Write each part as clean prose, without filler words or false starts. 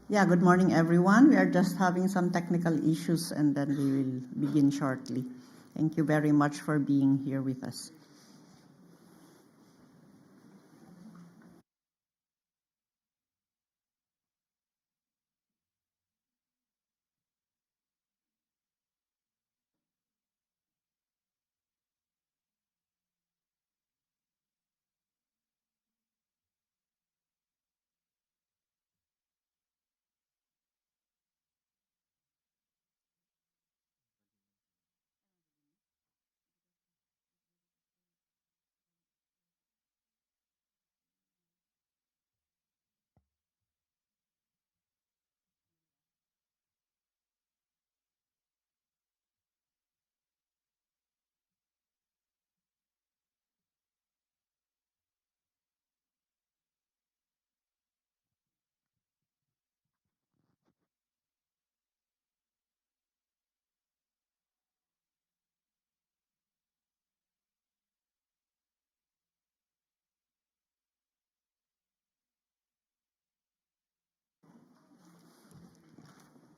Yeah, good morning, everyone. We are just having some technical issues, and then we will begin shortly. Thank you very much for being here with us.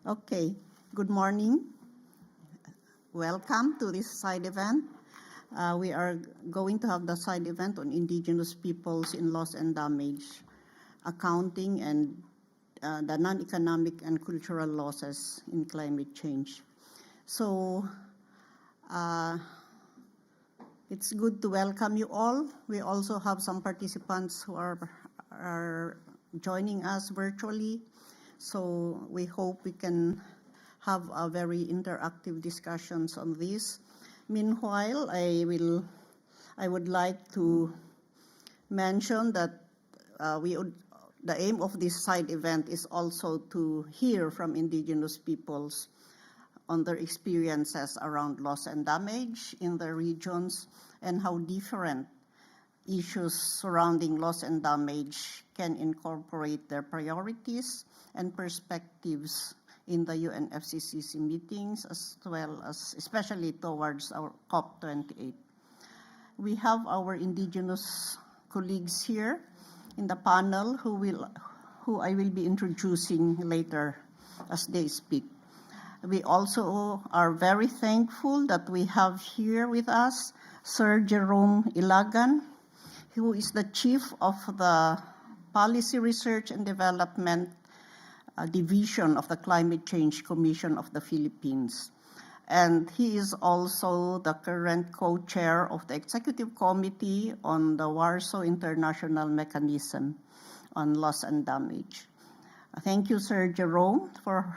Okay, good morning. Welcome to this side event. We are going to have the side event on Indigenous peoples in loss and damage, accounting and the non-economic and cultural losses in climate change. So it's good to welcome you all. We also have some participants who are joining us virtually. So we hope we can have a very interactive discussions on this. Meanwhile, I would like to mention that the aim of this side event is also to hear from Indigenous peoples on their experiences around loss and damage in their regions and how different issues surrounding loss and damage can incorporate their priorities and perspectives in the UNFCCC meetings, as well as especially towards our COP28. We have our Indigenous colleagues here in the panel who I will be introducing later as they speak. We also are very thankful that we have here with us Sir Jerome Ilagan, who is the Chief of the Policy Research and Development Division of the Climate Change Commission of the Philippines. And he is also the current co-chair of the Executive Committee on the Warsaw International Mechanism on Loss and Damage. Thank you, Sir Jerome, for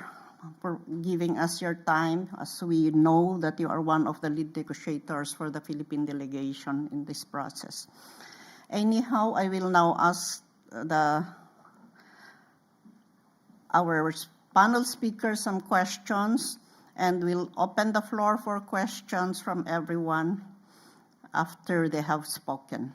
giving us your time, as we know that you are one of the lead negotiators for the Philippine delegation in this process. Anyhow, I will now ask our panel speakers some questions, and we'll open the floor for questions from everyone after they have spoken.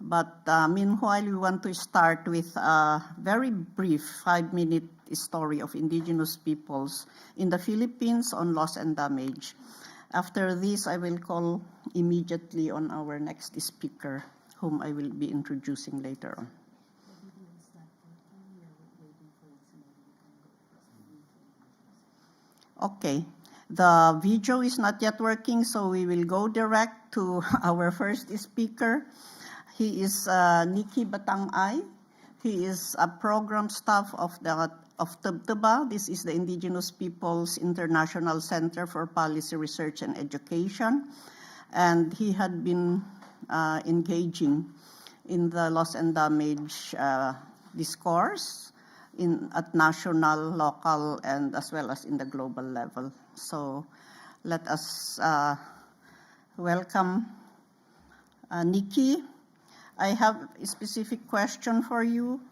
But meanwhile, we want to start with a very brief 5-minute story of Indigenous peoples in the Philippines on loss and damage. After this, I will call immediately on our next speaker, whom I will be introducing later on. Okay, the video is not yet working, so we will go direct to our first speaker. He is Nicky Batang-ay. He is a program staff of Tebtebba. This is the Indigenous Peoples International Center for Policy Research and Education. And he had been engaging in the loss and damage discourse at national, local, and as well as in the global level. So let us welcome Nicky. I have a specific question for you.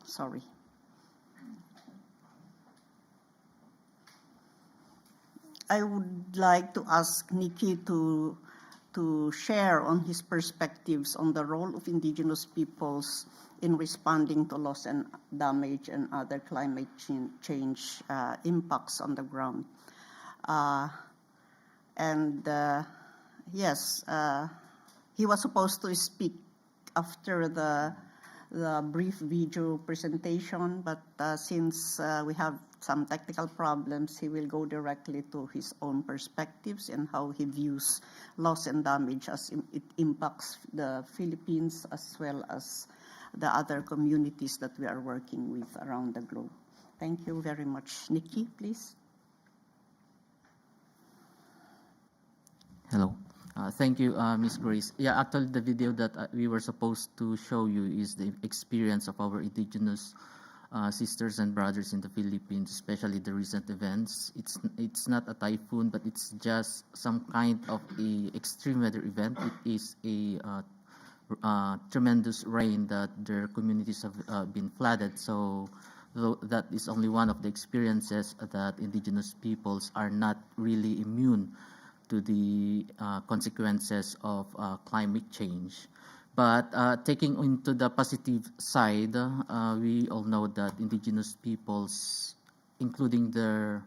Sorry. I would like to ask Nicky to share on his perspectives on the role of Indigenous peoples in responding to loss and damage and other climate change impacts on the ground. Yes, he was supposed to speak after the brief video presentation, but since we have some technical problems, he will go directly to his own perspectives and how he views loss and damage as it impacts the Philippines as well as the other communities that we are working with around the globe. Thank you very much. Nicky, please. Hello. Thank you, Ms. Grace. Yeah, actually, the video that we were supposed to show you is the experience of our indigenous sisters and brothers in the Philippines, especially the recent events. It's not a typhoon, but it's just some kind of a extreme weather event. It is a tremendous rain that their communities have been flooded. So that is only one of the experiences that indigenous peoples are not really immune to the consequences of climate change. But taking into the positive side, we all know that indigenous peoples, including their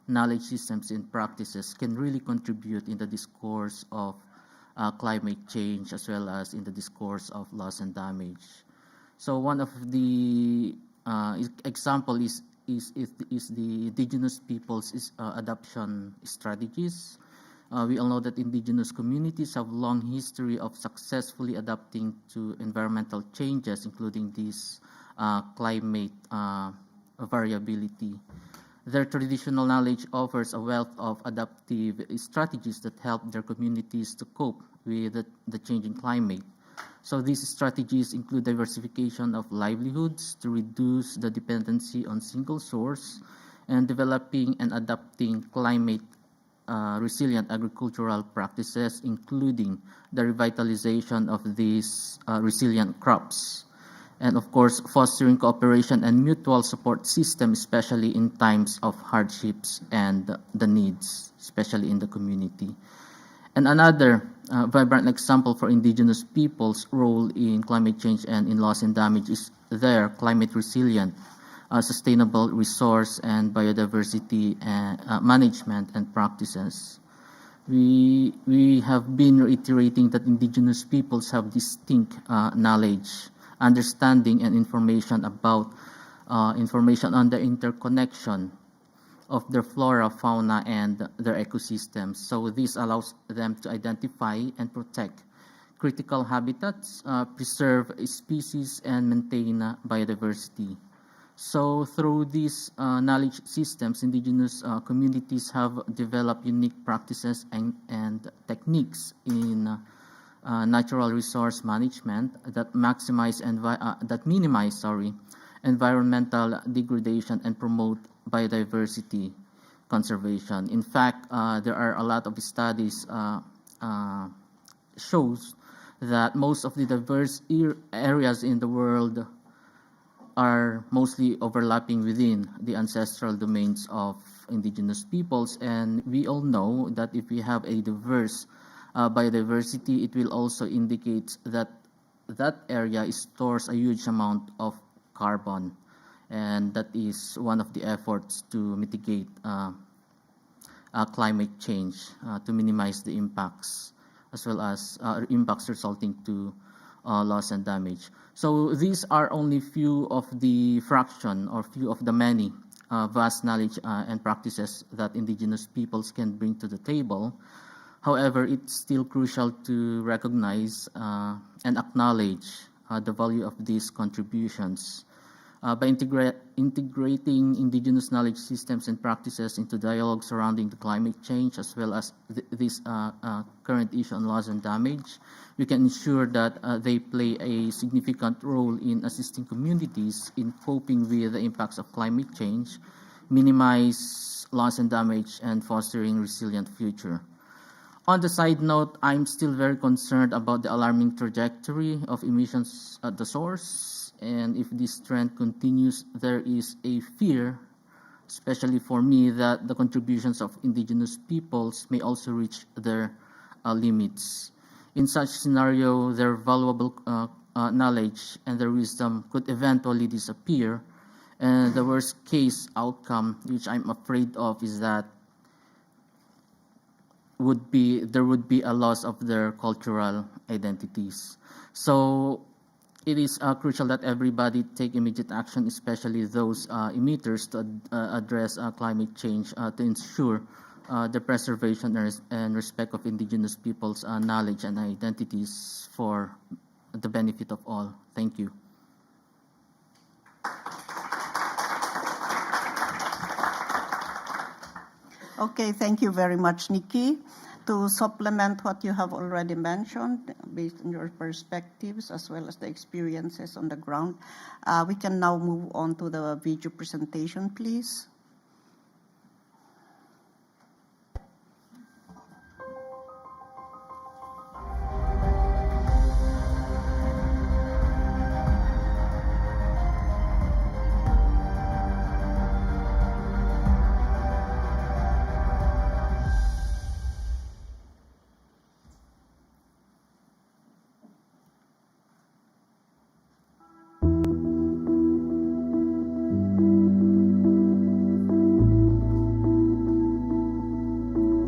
knowledge systems and practices, can really contribute in the discourse of climate change as well as in the discourse of loss and damage. So one of the example is the indigenous peoples' adoption strategies. We all know that indigenous communities have long history of successfully adapting to environmental changes, including this climate variability. Their traditional knowledge offers a wealth of adaptive strategies that help their communities to cope with the changing climate. So these strategies include diversification of livelihoods to reduce the dependency on single source and developing and adapting climate resilient agricultural practices, including the revitalization of these resilient crops. And of course, fostering cooperation and mutual support system, especially in times of hardships and the needs, especially in the community. And another vibrant example for indigenous people's role in climate change and in loss and damage is their climate resilient sustainable resource and biodiversity management and practices. We have been reiterating that indigenous peoples have distinct knowledge, understanding, and information about information on the interconnection of their flora, fauna, and their ecosystems. So this allows them to identify and protect critical habitats, preserve species, and maintain biodiversity. So through these knowledge systems, indigenous communities have developed unique practices and techniques in natural resource management that minimize environmental degradation and promote biodiversity conservation. In fact, there are a lot of studies shows that most of the diverse areas in the world are mostly overlapping within the ancestral domains of indigenous peoples, and we all know that if we have a diverse biodiversity, it will also indicate that that area stores a huge amount of carbon, and that is one of the efforts to mitigate climate change, to minimize the impacts as well as impacts resulting to loss and damage. So these are only few of the fraction or few of the many vast knowledge and practices that indigenous peoples can bring to the table. However, it's still crucial to recognize and acknowledge the value of these contributions. By integrating indigenous knowledge systems and practices into dialogue surrounding the climate change as well as this current issue on loss and damage, we can ensure that they play a significant role in assisting communities in coping with the impacts of climate change, minimize loss and damage, and fostering resilient future. On the side note, I'm still very concerned about the alarming trajectory of emissions at the source. And if this trend continues, there is a fear, especially for me, that the contributions of indigenous peoples may also reach their limits. In such scenario, their valuable knowledge and their wisdom could eventually disappear. And the worst case outcome, which I'm afraid of, is that there would be a loss of their cultural identities. So it is crucial that everybody take immediate action, especially those emitters, to address climate change to ensure the preservation and respect of indigenous peoples' knowledge and identities for the benefit of all. Thank you. Okay, thank you very much, Nicky. To supplement what you have already mentioned, based on your perspectives as well as the experiences on the ground, we can now move on to the video presentation, please.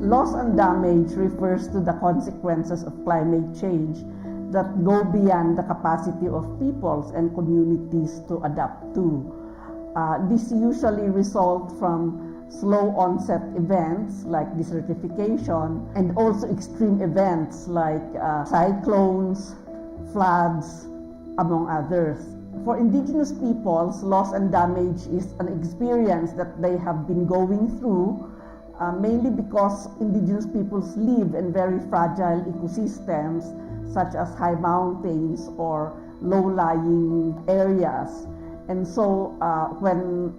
Loss and damage refers to the consequences of climate change that go beyond the capacity of peoples and communities to adapt to. This usually result from slow onset events like desertification and also extreme events like cyclones, floods, among others. For indigenous peoples, loss and damage is an experience that they have been going through mainly because indigenous peoples live in very fragile ecosystems such as high mountains or low-lying areas. And so when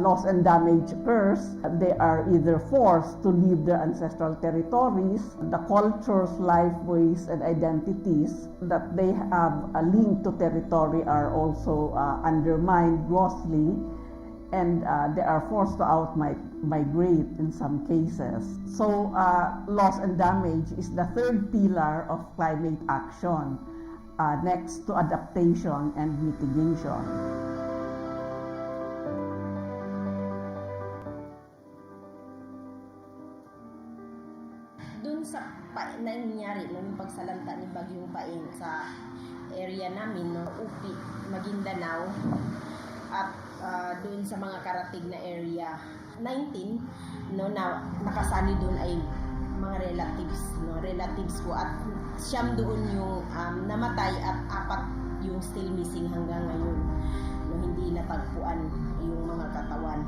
loss and damage occurs, they are either forced to leave their ancestral territories, the cultures, lifeways, and identities that they have a link to territory are also undermined grossly, and they are forced to migrate in some cases. So loss and damage is the third pillar of climate action, next to adaptation and mitigation. Doon sa nangyari nung pagsalanta ni Bagyong Pain sa area namin, no, Upi, Maguindanao, at doon sa mga karatig na area, 19 no, na nakasali doon ay mga relatives ko, at siyam doon yung namatay at 4 yung still missing hanggang ngayon, no, hindi natagpuan yung mga katawan.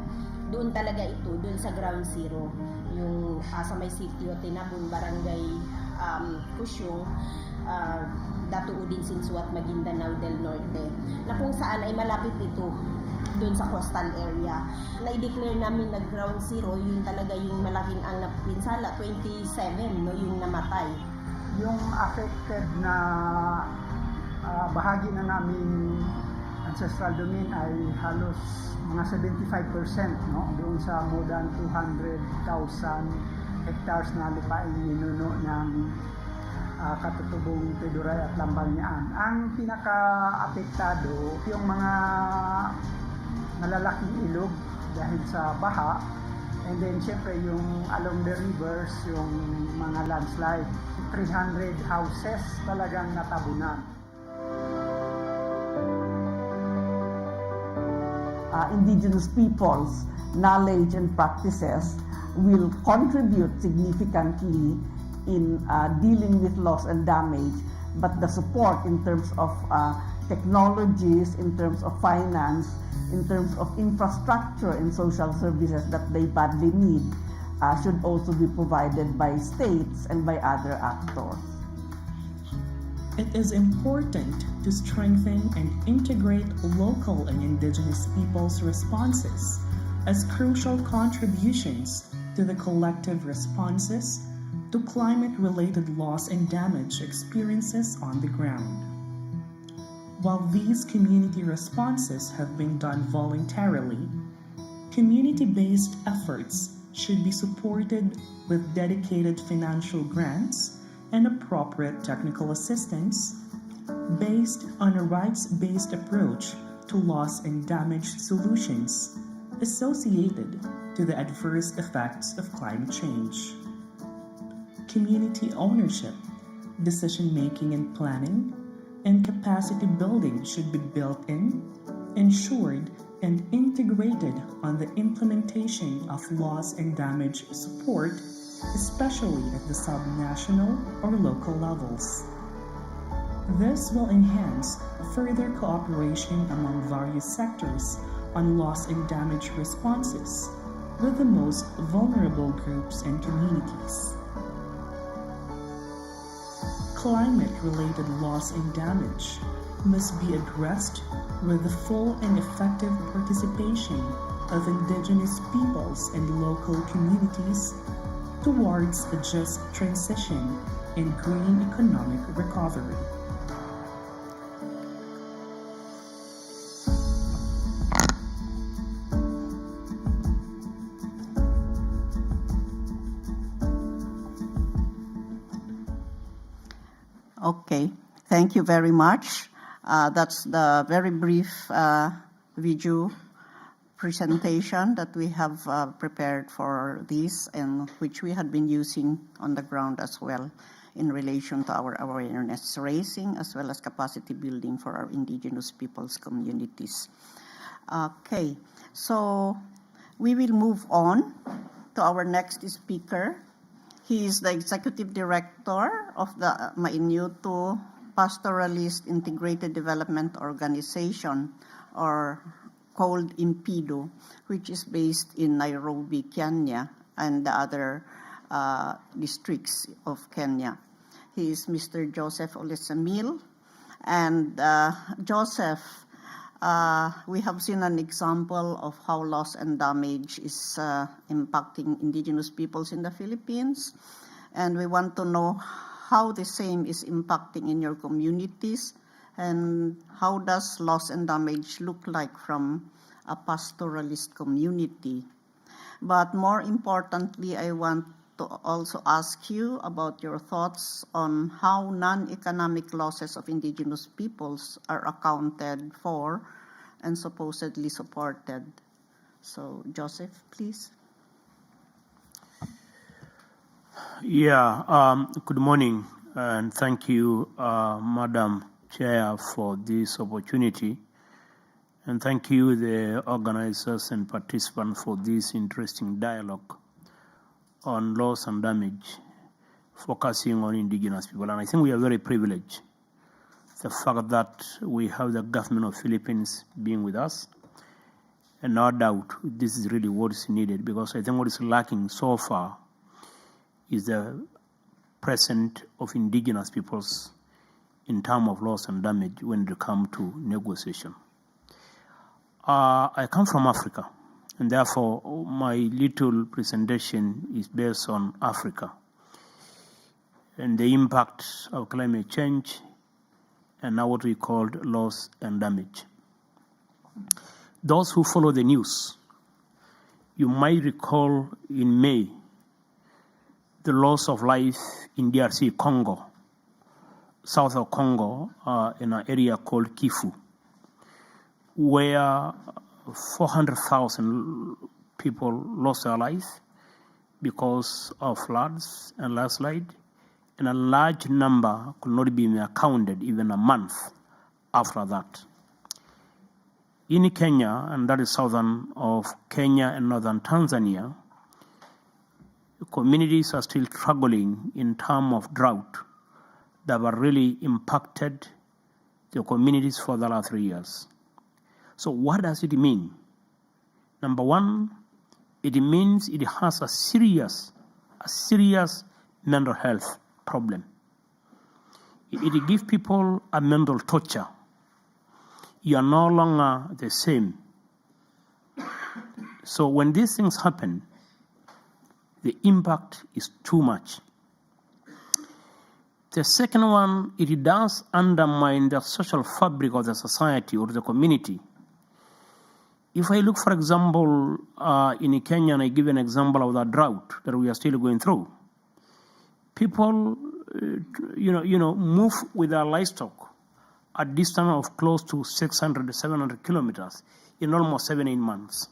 Doon talaga ito, doon sa ground zero, yung sa may sitio Tinabon, Barangay Kusyong, Datuudin, Sinsuat, Maguindanao del Norte, na kung saan ay malapit ito doon sa coastal area. Na-declare namin na ground zero, yun talaga yung malaking ang napinsala, 27 no, yung namatay. Yung affected na bahagi na namin ancestral domain ay halos mga 75%, no, doon sa more than 200,000 hectares na lupain ninuno ng katutubong Tiduray at Lambañaan. Ang pinaka-apektado yung mga malalaking ilog dahil sa baha, and then syempre yung along the rivers, yung mga landslide. 300 houses talagang natabunan. Indigenous peoples' knowledge and practices will contribute significantly in dealing with loss and damage, but the support in terms of technologies, in terms of finance, in terms of infrastructure and social services that they badly need should also be provided by states and by other actors. It is important to strengthen and integrate local and indigenous peoples' responses as crucial contributions to the collective responses to climate-related loss and damage experiences on the ground. While these community responses have been done voluntarily, community-based efforts should be supported with dedicated financial grants and appropriate technical assistance based on a rights-based approach to loss and damage solutions associated to the adverse effects of climate change. community ownership, decision-making and planning, and capacity building should be built in, ensured, and integrated on the implementation of loss and damage support, especially at the subnational or local levels. This will enhance further cooperation among various sectors on loss and damage responses with the most vulnerable groups and communities. Climate-related loss and damage must be addressed with the full and effective participation of Indigenous peoples and local communities towards a just transition and green economic recovery. Okay, thank you very much. That's the very brief video presentation that we have prepared for this, and which we had been using on the ground as well in relation to our awareness raising as well as capacity building for our Indigenous peoples communities. Okay, so we will move on to our next speaker. He is the Executive Director of the Mainuto Pastoralist Integrated Development Organization, or called IMPIDO, which is based in Nairobi, Kenya, and the other districts of Kenya. He is Mr. Joseph Olesamil. And Joseph, we have seen an example of how loss and damage is impacting Indigenous peoples in the Philippines. And we want to know how the same is impacting in your communities, and how does loss and damage look like from a pastoralist community. But more importantly, I want to also ask you about your thoughts on how non-economic losses of Indigenous peoples are accounted for and supposedly supported. So, Joseph, please. Yeah, good morning, and thank you, Madam Chair, for this opportunity. And thank you, the organizers and participants, for this interesting dialogue on loss and damage, focusing on Indigenous people. And I think we are very privileged. The fact that we have the government of Philippines being with us, and no doubt this is really what is needed, because I think what is lacking so far is the presence of Indigenous peoples in terms of loss and damage when it comes to negotiation. I come from Africa, and therefore my little presentation is based on Africa and the impact of climate change and now what we call loss and damage. Those who follow the news, you might recall in May the loss of life in DRC Congo, south of Congo, in an area called Kifu, where 400,000 people lost their lives because of floods and landslide, and a large number could not be accounted even a month after that. In Kenya, and that is southern of Kenya and northern Tanzania, communities are still struggling in terms of drought that were really impacted the communities for the last 3 years. So what does it mean? Number one, it means it has a serious mental health problem. It gives people a mental torture. You are no longer the same. So when these things happen, the impact is too much. The second one, it does undermine the social fabric of the society or the community. If I look, for example, in Kenya, and I give an example of the drought that we are still going through, people, move with their livestock a distance of close to 600, 700 kilometers in almost 7-8 months.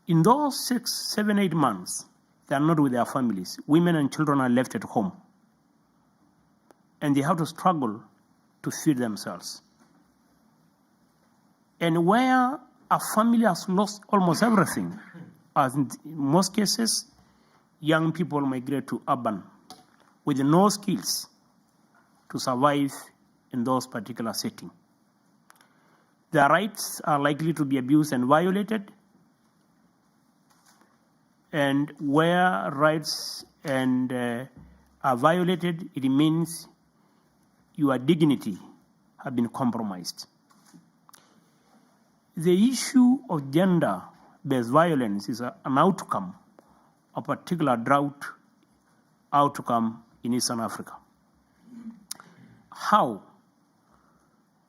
In those 6, 7, 8 months, they are not with their families. Women and children are left at home. And they have to struggle to feed themselves. And where a family has lost almost everything, as in most cases, young people migrate to urban with no skills to survive in those particular settings. Their rights are likely to be abused and violated. And where rights are violated, it means your dignity has been compromised. The issue of gender-based violence is an outcome, a particular drought outcome in Eastern Africa. How?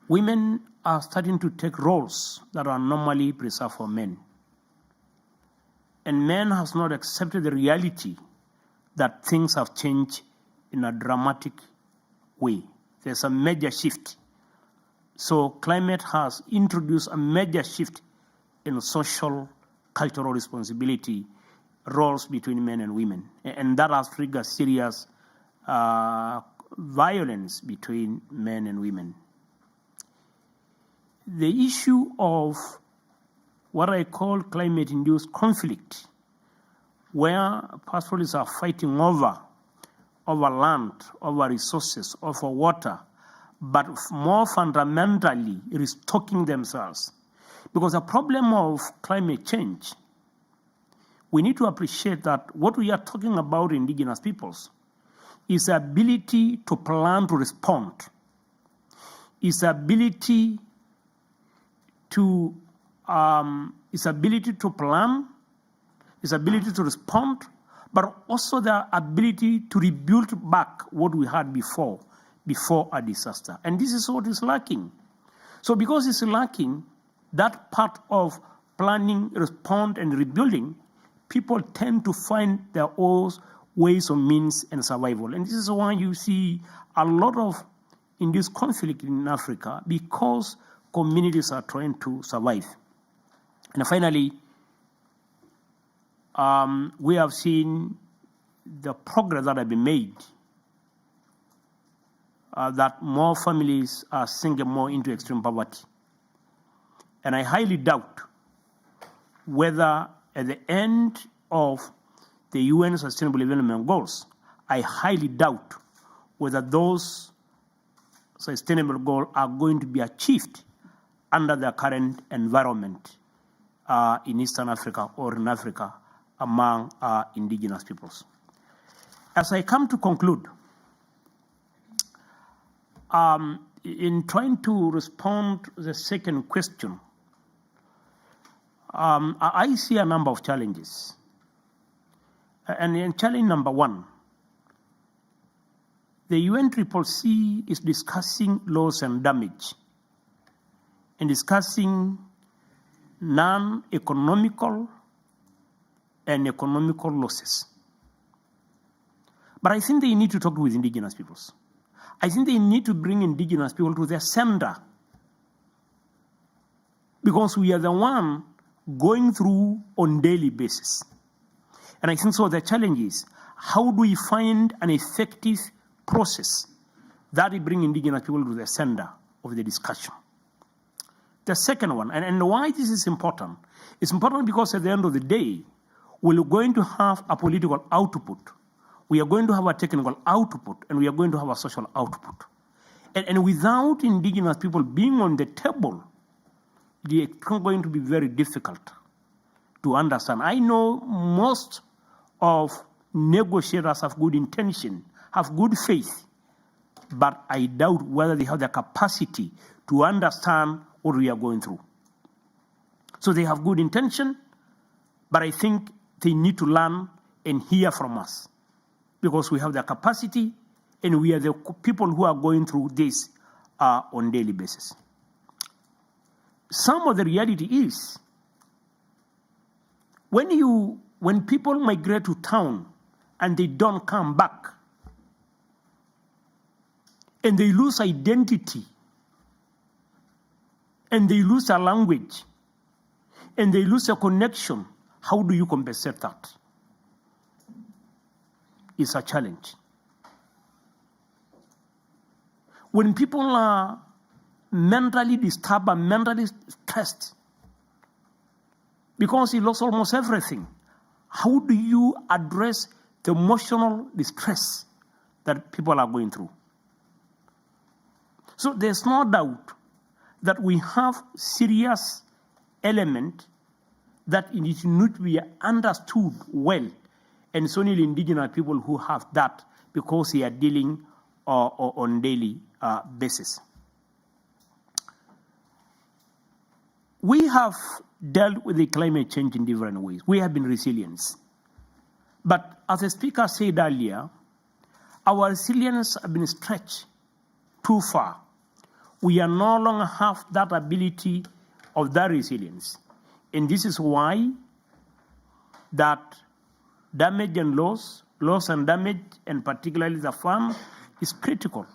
Women are starting to take roles that are normally reserved for men. And men has not accepted the reality that things have changed in a dramatic way. There's a major shift. So climate has introduced a major shift in social, cultural responsibility, roles between men and women. And that has triggered serious violence between men and women. The issue of what I call climate-induced conflict, where pastoralists are fighting over land, over resources, over water, but more fundamentally restocking themselves. Because the problem of climate change, we need to appreciate that what we are talking about indigenous peoples is the ability to plan to respond, is the ability to plan, its ability to respond, but also the ability to rebuild back what we had before a disaster. And this is what is lacking. So because it's lacking, that part of planning, respond, and rebuilding, people tend to find their own ways of means and survival. And this is why you see a lot of in this conflict in Africa, because communities are trying to survive. And finally, we have seen the progress that has been made, that more families are sinking more into extreme poverty. And I highly doubt whether at the end of the UN Sustainable Development Goals, I highly doubt whether those sustainable goals are going to be achieved under the current environment in Eastern Africa or in Africa among indigenous peoples. As I come to conclude, in trying to respond to the second question, I see a number of challenges. And in challenge number one, the UNCCC is discussing loss and damage and discussing non-economical and economical losses. But I think they need to talk with indigenous peoples. I think they need to bring indigenous people to their center, because we are the one going through on daily basis. And I think so the challenge is, how do we find an effective process that will bring indigenous people to the center of the discussion? The second one, and why this is important, it's important because at the end of the day, we're going to have a political output, we are going to have a technical output, and we are going to have a social output. And without indigenous people being on the table, it's going to be very difficult to understand. I know most of negotiators have good intention, have good faith, but I doubt whether they have the capacity to understand what we are going through. So they have good intention, but I think they need to learn and hear from us, because we have the capacity and we are the people who are going through this on a daily basis. Some of the reality is, when people migrate to town and they don't come back, and they lose identity, and they lose a language, and they lose a connection, how do you compensate that? is a challenge. When people are mentally disturbed and mentally stressed, because he lost almost everything, how do you address the emotional distress that people are going through? So there's no doubt that we have serious element that it needs to be understood well, and it's only indigenous people who have that because they are dealing on daily basis. We have dealt with the climate change in different ways. We have been resilient. But as the speaker said earlier, our resilience has been stretched too far. We are no longer have that ability of that resilience. And this is why that damage and loss and damage, and particularly the farm, is critical.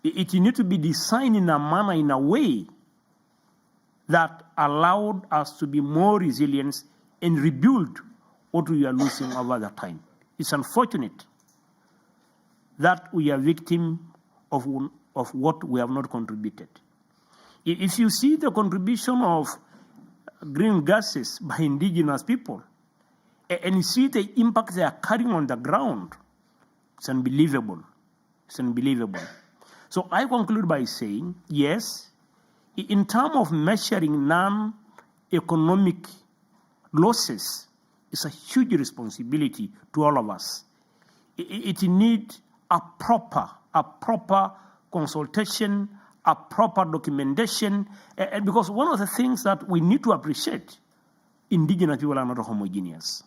It needs to be designed in a manner, in a way that allowed us to be more resilient and rebuild what we are losing over the time. It's unfortunate that we are victim of what we have not contributed. If you see the contribution of green gases by indigenous people, and you see the impact they are carrying on the ground, it's unbelievable. It's unbelievable. So I conclude by saying, yes, in terms of measuring non-economic losses, it's a huge responsibility to all of us. It needs a proper consultation, a proper documentation, and because one of the things that we need to appreciate, indigenous people are not homogeneous.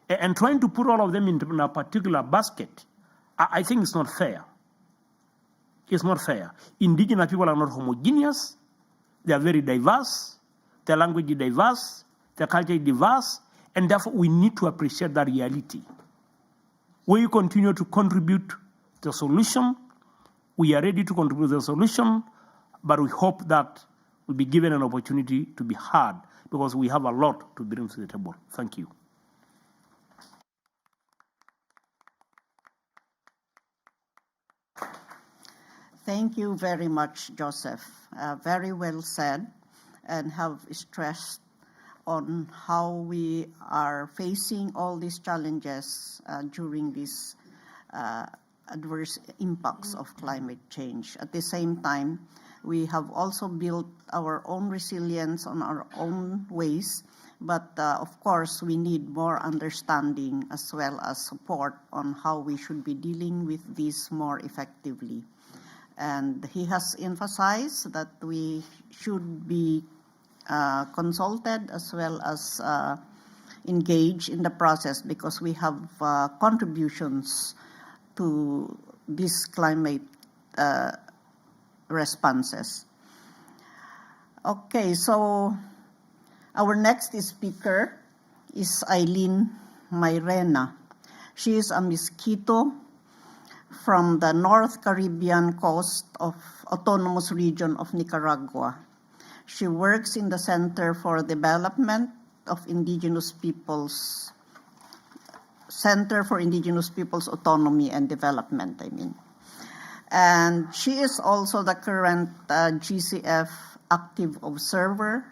And trying to put all of them into a particular basket, I think it's not fair. It's not fair. Indigenous people are not homogeneous. They are very diverse. Their language is diverse. Their culture is diverse. And therefore, we need to appreciate that reality. We continue to contribute to the solution. We are ready to contribute to the solution, but we hope that we'll be given an opportunity to be heard because we have a lot to bring to the table. Thank you. Thank you very much, Joseph. Very well said, and have stressed on how we are facing all these challenges during these adverse impacts of climate change. At the same time, we have also built our own resilience on our own ways, but of course, we need more understanding as well as support on how we should be dealing with this more effectively. And he has emphasized that we should be consulted as well as engaged in the process because we have contributions to these climate responses. Okay, so our next speaker is Eileen Mairena. She is a Mosquito from the North Caribbean coast of Autonomous Region of Nicaragua. She works in the Center for Development of Indigenous Peoples, Center for Indigenous Peoples Autonomy and Development, And she is also the current GCF active observer,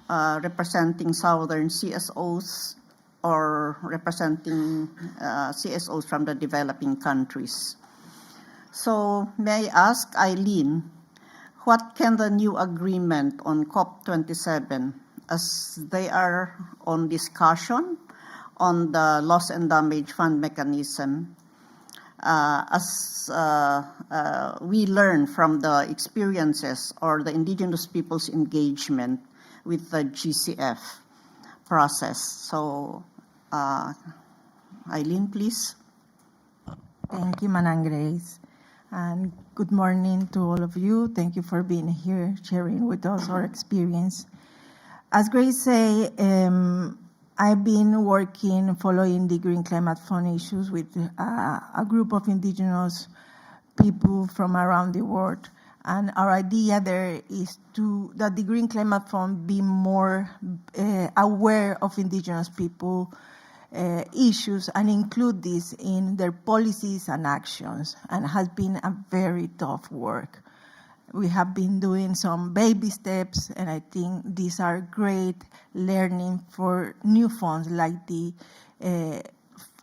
representing Southern CSOs or representing CSOs from the developing countries. So may I ask Eileen, what can the new agreement on COP27, as they are on discussion on the loss and damage fund mechanism, as we learn from the experiences or the indigenous people's engagement with the GCF process. So, Eileen, please. Thank you, Manang Grace. And good morning to all of you. Thank you for being here, sharing with us our experience. As Grace say, I've been working following the Green Climate Fund issues with a group of indigenous people from around the world. And our idea there is that the Green Climate Fund be more aware of indigenous people issues and include this in their policies and actions, and has been a very tough work. We have been doing some baby steps, and I think these are great learning for new funds like the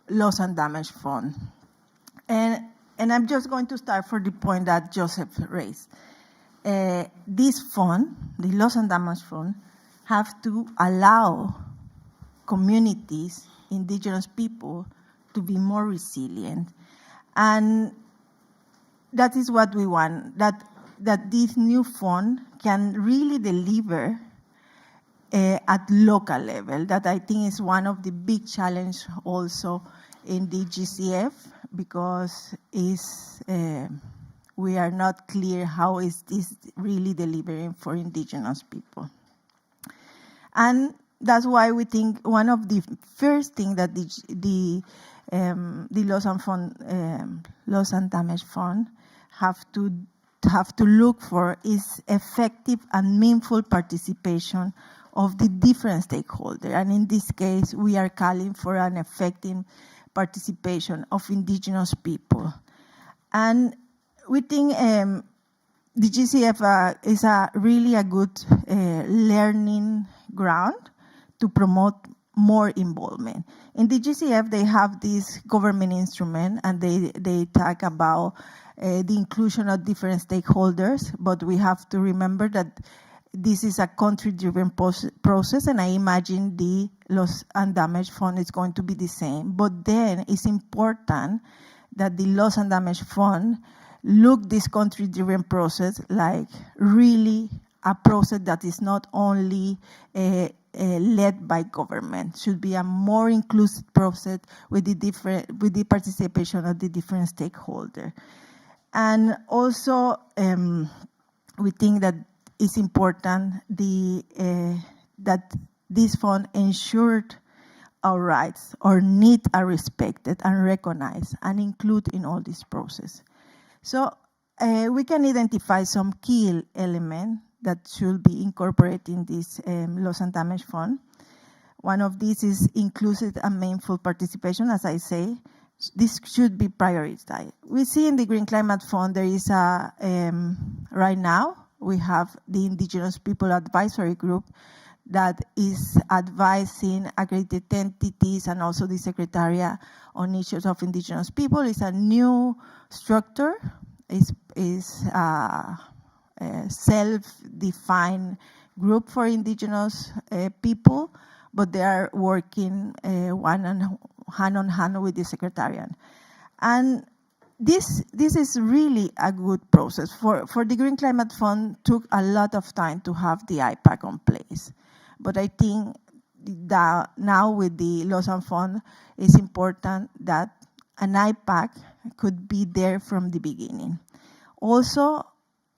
Loss and Damage Fund. And I'm just going to start for the point that Joseph raised. This fund, the Loss and Damage Fund, have to allow communities, indigenous people, to be more resilient. And that is what we want, that this new fund can really deliver at local level. That I think is one of the big challenges also in the GCF, because we are not clear how is this really delivering for indigenous people. And that's why we think one of the first things that the Loss and Damage Fund have to look for is effective and meaningful participation of the different stakeholders. And in this case, we are calling for an effective participation of indigenous people. And we think the GCF is really a good learning ground to promote more involvement. In the GCF, they have this government instrument, and they talk about the inclusion of different stakeholders, but we have to remember that this is a country-driven process, and I imagine the Loss and Damage Fund is going to be the same. But then it's important that the Loss and Damage Fund look this country-driven process like really a process that is not only led by government. Should be a more inclusive process with the participation of the different stakeholders. And also, we think that it's important that this fund ensured our rights or needs are respected and recognized and included in all this process. So we can identify some key elements that should be incorporated in this Loss and Damage Fund. One of these is inclusive and meaningful participation, as I say. This should be prioritized. We see in the Green Climate Fund there is right now, we have the Indigenous People Advisory Group that is advising accredited entities and also the Secretariat on issues of Indigenous people. It's a new structure. Is a self-defined group for Indigenous people, but they are working hand on hand with the Secretariat. And this is really a good process. For the Green Climate Fund, took a lot of time to have the IPAC on place. But I think that now with the Loss and Fund, it's important that an IPAC could be there from the beginning. Also,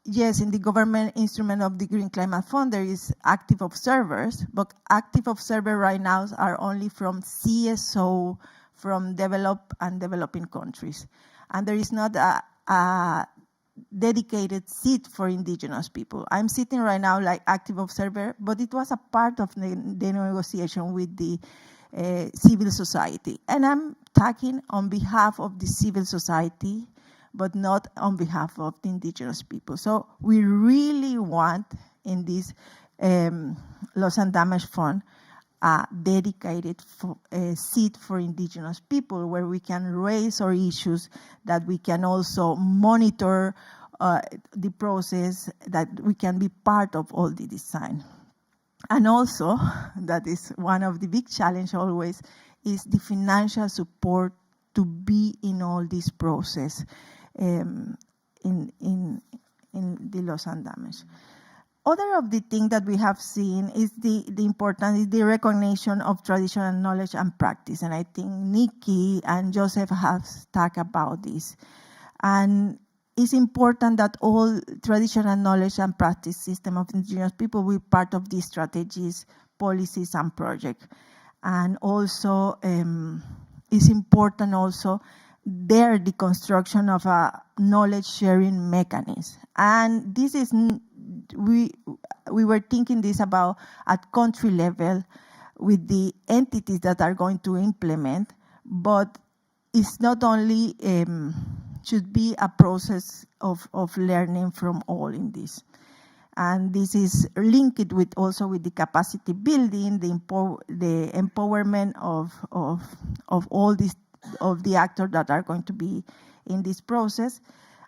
yes, in the government instrument of the Green Climate Fund, there is active observers, but active observers right now are only from CSO, from developed and developing countries. And there is not a dedicated seat for Indigenous people. I'm sitting right now like active observer, but it was a part of the negotiation with the civil society. And I'm talking on behalf of the civil society, but not on behalf of the Indigenous people. So we really want in this Loss and Damage Fund a dedicated seat for Indigenous people where we can raise our issues, that we can also monitor the process, that we can be part of all the design. And also, that is one of the big challenges always, is the financial support to be in all this process in the loss and damage. Other of the things that we have seen is the importance is the recognition of traditional knowledge and practice. And I think Nicky and Joseph have talked about this. And it's important that all traditional knowledge and practice system of Indigenous people will be part of these strategies, policies, and projects. And also, it's important also the construction of a knowledge sharing mechanism. And this is, we were thinking this about at country level, with the entities that are going to implement, but it's not only should be a process of learning from all in this. And this is linked with also with the capacity building, the empowerment of all these of the actors that are going to be in this process,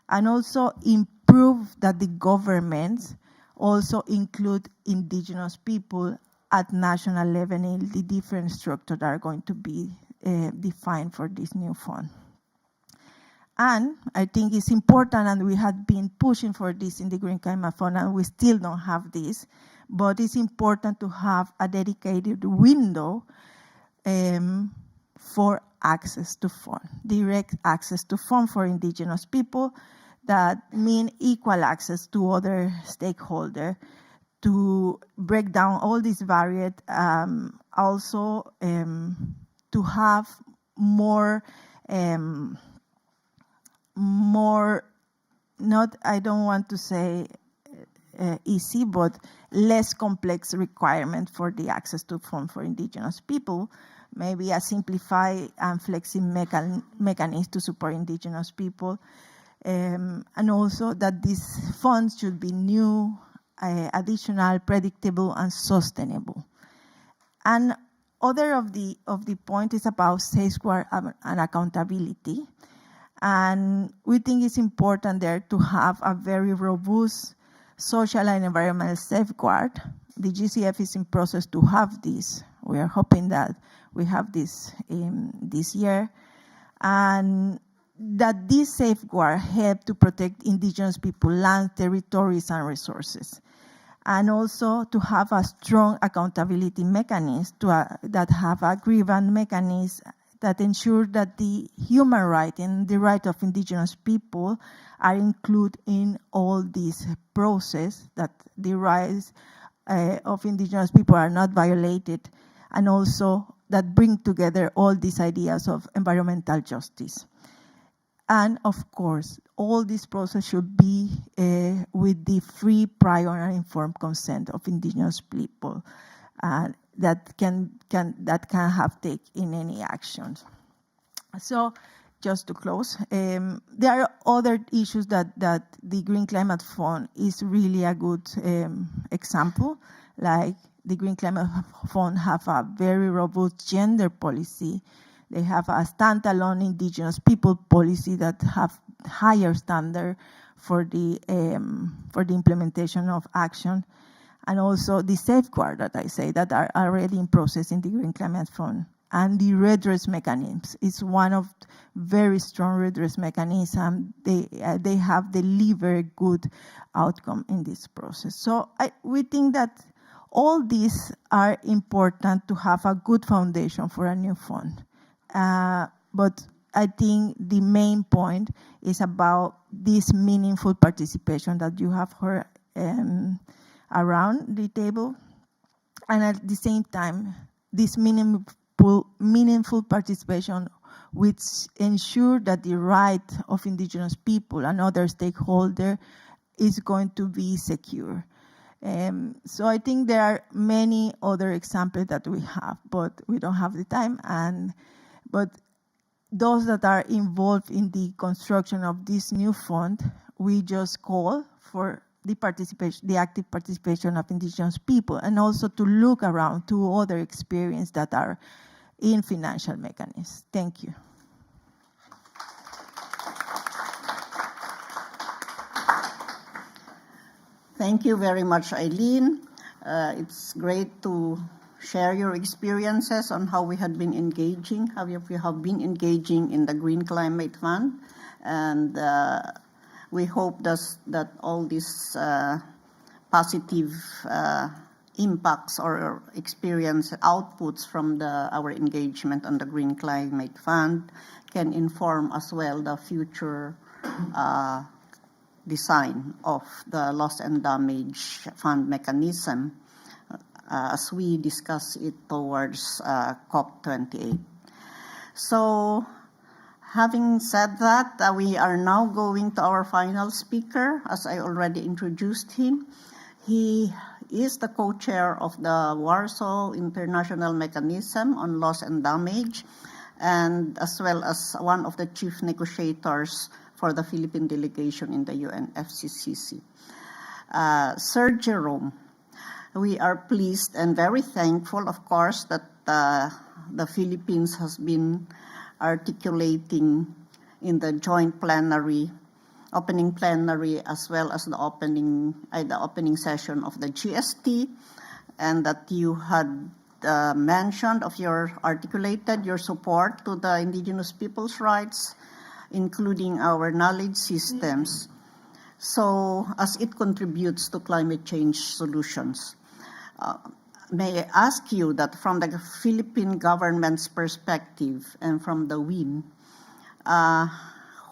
and also improve that the governments also include indigenous people at national level in the different structures that are going to be defined for this new fund. And I think it's important, and we have been pushing for this in the Green Climate Fund, and we still don't have this, but it's important to have a dedicated window for access to fund, direct access to fund for indigenous people. That mean equal access to other stakeholders, to break down all these barriers, also to have more, not, I don't want to say easy, but less complex requirement for the access to fund for indigenous people, maybe a simplified and flexible mechanism to support indigenous people. And also that these funds should be new, additional, predictable, and sustainable. And other of the point is about safeguard and accountability. And we think it's important there to have a very robust social and environmental safeguard. The GCF is in process to have this. We are hoping that we have this this year. And that this safeguard help to protect indigenous people, land, territories, and resources. And also to have a strong accountability mechanism that have a grievance mechanism that ensure that the human right and the right of indigenous people are included in all this process, that the rights of indigenous people are not violated, and also that bring together all these ideas of environmental justice. And of course, all this process should be with the free, prior, and informed consent of indigenous people that can have take in any actions. So, just to close, there are other issues that the Green Climate Fund is really a good example. Like the Green Climate Fund have a very robust gender policy. They have a standalone indigenous people policy that have higher standard for the implementation of action, and also the safeguard that I say that are already in process in the Green Climate Fund. And the redress mechanisms is one of very strong redress mechanisms. They have delivered good outcome in this process. So we think that all these are important to have a good foundation for a new fund. But I think the main point is about this meaningful participation that you have heard around the table, and at the same time, this meaningful participation which ensure that the right of indigenous people and other stakeholders is going to be secure. So I think there are many other examples that we have, but we don't have the time. But those that are involved in the construction of this new fund, we just call for the participation, the active participation of indigenous people, and also to look around to other experiences that are in financial mechanisms. Thank you. Thank you very much, Eileen. It's great to share your experiences on how we have been engaging, how we have been engaging in the Green Climate Fund. And we hope that all these positive impacts or experience outputs from our engagement on the Green Climate Fund can inform as well the future design of the loss and damage fund mechanism as we discuss it towards COP28. So, having said that, we are now going to our final speaker, as I already introduced him. He is the co-chair of the Warsaw International Mechanism on Loss and Damage, and as well as one of the chief negotiators for the Philippine delegation in the UNFCCC. Sir Jerome, we are pleased and very thankful, of course, that the Philippines has been articulating in the joint plenary, opening plenary, as well as the opening session of the GST, and that you had mentioned articulated your support to the indigenous people's rights, including our knowledge systems, so as it contributes to climate change solutions. May I ask you that from the Philippine government's perspective and from the WIN,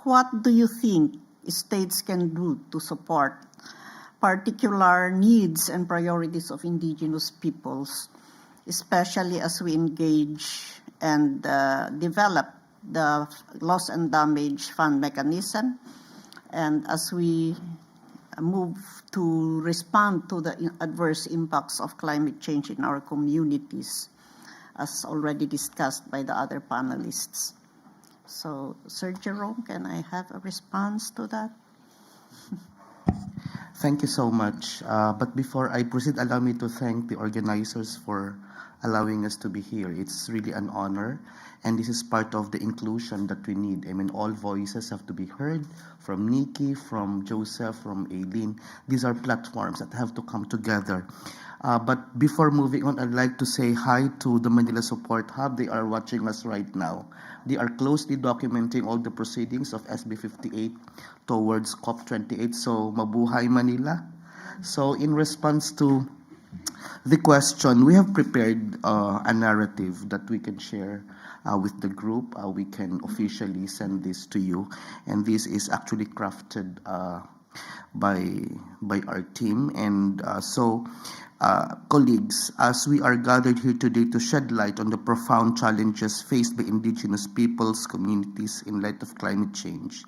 what do you think states can do to support particular needs and priorities of indigenous peoples, especially as we engage and develop the loss and damage fund mechanism, and as we move to respond to the adverse impacts of climate change in our communities, as already discussed by the other panelists. So, Sir Jerome, can I have a response to that? Thank you so much. But before I proceed, allow me to thank the organizers for allowing us to be here. It's really an honor, and this is part of the inclusion that we need. I mean, all voices have to be heard, from Nicky, from Joseph, from Eileen. These are platforms that have to come together. But before moving on, I'd like to say hi to the Manila Support Hub. They are watching us right now. They are closely documenting all the proceedings of SB 58 towards COP28. So, mabuhay Manila. So, in response to the question, we have prepared a narrative that we can share with the group. We can officially send this to you, and this is actually crafted by our team. And colleagues, as we are gathered here today to shed light on the profound challenges faced by indigenous peoples, communities in light of climate change.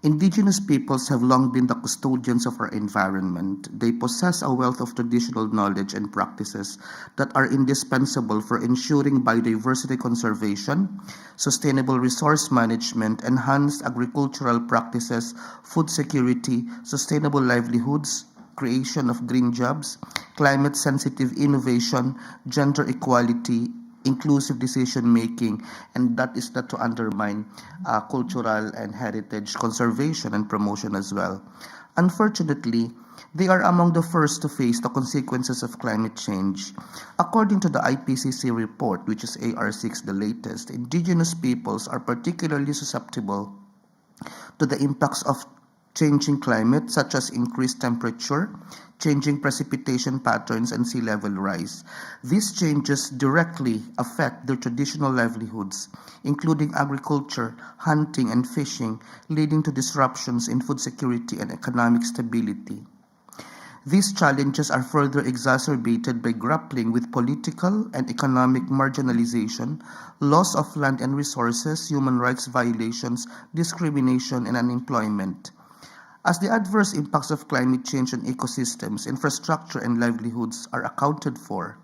Indigenous peoples have long been the custodians of our environment. They possess a wealth of traditional knowledge and practices that are indispensable for ensuring biodiversity conservation, sustainable resource management, enhanced agricultural practices, food security, sustainable livelihoods, creation of green jobs, climate-sensitive innovation, gender equality, inclusive decision-making, and that is not to undermine cultural and heritage conservation and promotion as well. Unfortunately, they are among the first to face the consequences of climate change. According to the IPCC report, which is AR6, the latest, indigenous peoples are particularly susceptible to the impacts of changing climate, such as increased temperature, changing precipitation patterns, and sea level rise. These changes directly affect their traditional livelihoods, including agriculture, hunting, and fishing, leading to disruptions in food security and economic stability. These challenges are further exacerbated by grappling with political and economic marginalization, loss of land and resources, human rights violations, discrimination, and unemployment. As the adverse impacts of climate change on ecosystems, infrastructure, and livelihoods are accounted for,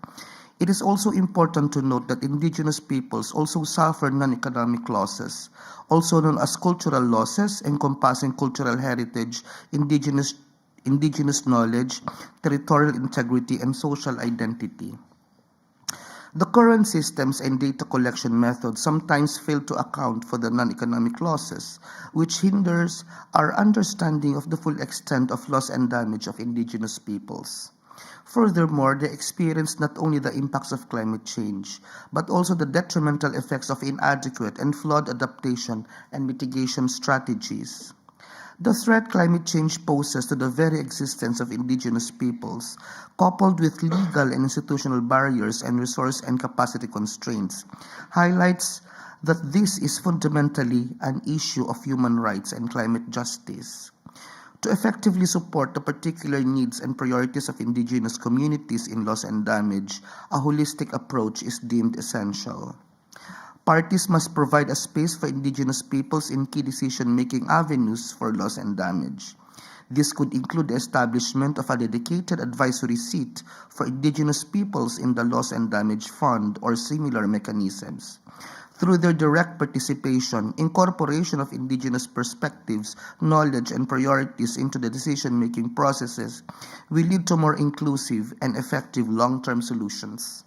it is also important to note that indigenous peoples also suffer non-economic losses, also known as cultural losses, encompassing cultural heritage, indigenous knowledge, territorial integrity, and social identity. The current systems and data collection methods sometimes fail to account for the non-economic losses, which hinders our understanding of the full extent of loss and damage of indigenous peoples. Furthermore, they experience not only the impacts of climate change, but also the detrimental effects of inadequate and flawed adaptation and mitigation strategies. The threat climate change poses to the very existence of indigenous peoples, coupled with legal and institutional barriers and resource and capacity constraints, highlights that this is fundamentally an issue of human rights and climate justice. To effectively support the particular needs and priorities of indigenous communities in loss and damage, a holistic approach is deemed essential. Parties must provide a space for indigenous peoples in key decision-making avenues for loss and damage. This could include the establishment of a dedicated advisory seat for Indigenous peoples in the Loss and Damage Fund or similar mechanisms. Through their direct participation, incorporation of Indigenous perspectives, knowledge, and priorities into the decision-making processes will lead to more inclusive and effective long-term solutions.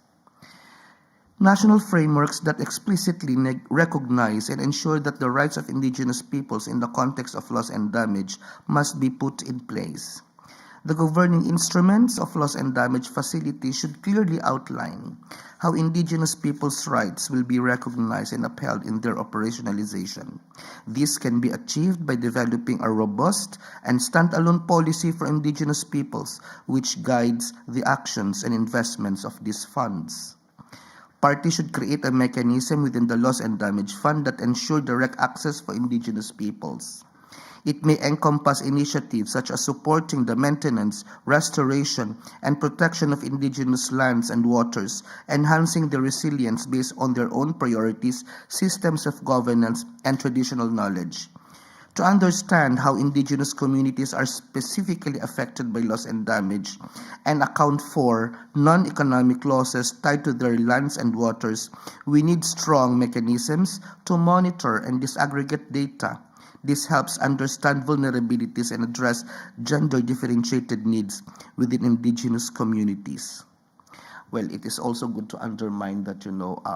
National frameworks that explicitly recognize and ensure that the rights of Indigenous peoples in the context of loss and damage must be put in place. The governing instruments of loss and damage facilities should clearly outline how Indigenous peoples' rights will be recognized and upheld in their operationalization. This can be achieved by developing a robust and standalone policy for Indigenous peoples which guides the actions and investments of these funds. Parties should create a mechanism within the Loss and Damage Fund that ensure direct access for Indigenous peoples. It may encompass initiatives such as supporting the maintenance, restoration, and protection of Indigenous lands and waters, enhancing their resilience based on their own priorities, systems of governance, and traditional knowledge. To understand how Indigenous communities are specifically affected by loss and damage and account for non-economic losses tied to their lands and waters, we need strong mechanisms to monitor and disaggregate data. This helps understand vulnerabilities and address gender-differentiated needs within Indigenous communities. Well, it is also good to underline that,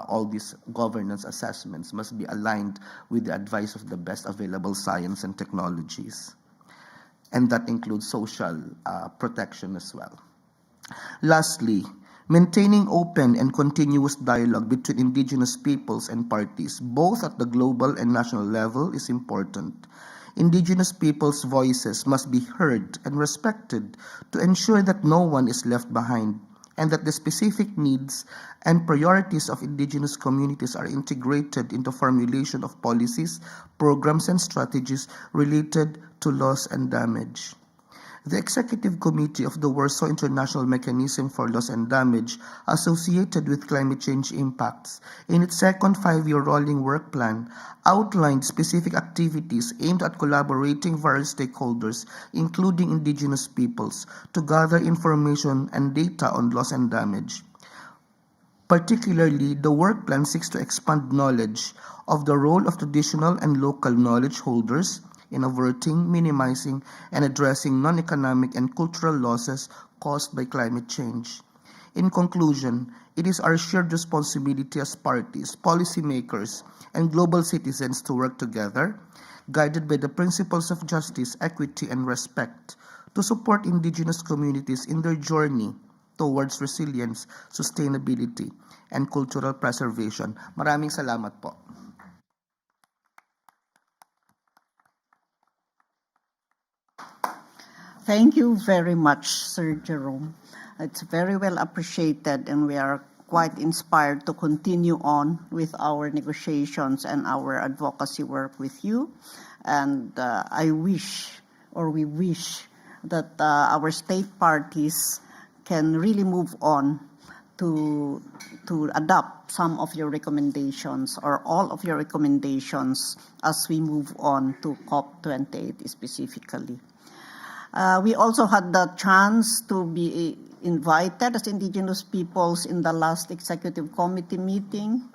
all these governance assessments must be aligned with the advice of the best available science and technologies. And that includes social protection as well. Lastly, maintaining open and continuous dialogue between Indigenous peoples and parties, both at the global and national level, is important. Indigenous peoples' voices must be heard and respected to ensure that no one is left behind, and that the specific needs and priorities of Indigenous communities are integrated into formulation of policies, programs, and strategies related to loss and damage. The Executive Committee of the Warsaw International Mechanism for Loss and Damage associated with climate change impacts, in its second 5-year rolling work plan, outlined specific activities aimed at collaborating various stakeholders, including Indigenous peoples, to gather information and data on loss and damage. Particularly, the work plan seeks to expand knowledge of the role of traditional and local knowledge holders in averting, minimizing, and addressing non-economic and cultural losses caused by climate change. In conclusion, it is our shared responsibility as parties, policymakers, and global citizens to work together, guided by the principles of justice, equity, and respect, to support Indigenous communities in their journey towards resilience, sustainability, and cultural preservation. Maraming salamat po. Thank you very much, Sir Jerome. It's very well appreciated, and we are quite inspired to continue on with our negotiations and our advocacy work with you. And we wish that our state parties can really move on to adopt some of your recommendations or all of your recommendations as we move on to COP28 specifically. We also had the chance to be invited as Indigenous peoples in the last executive committee meeting,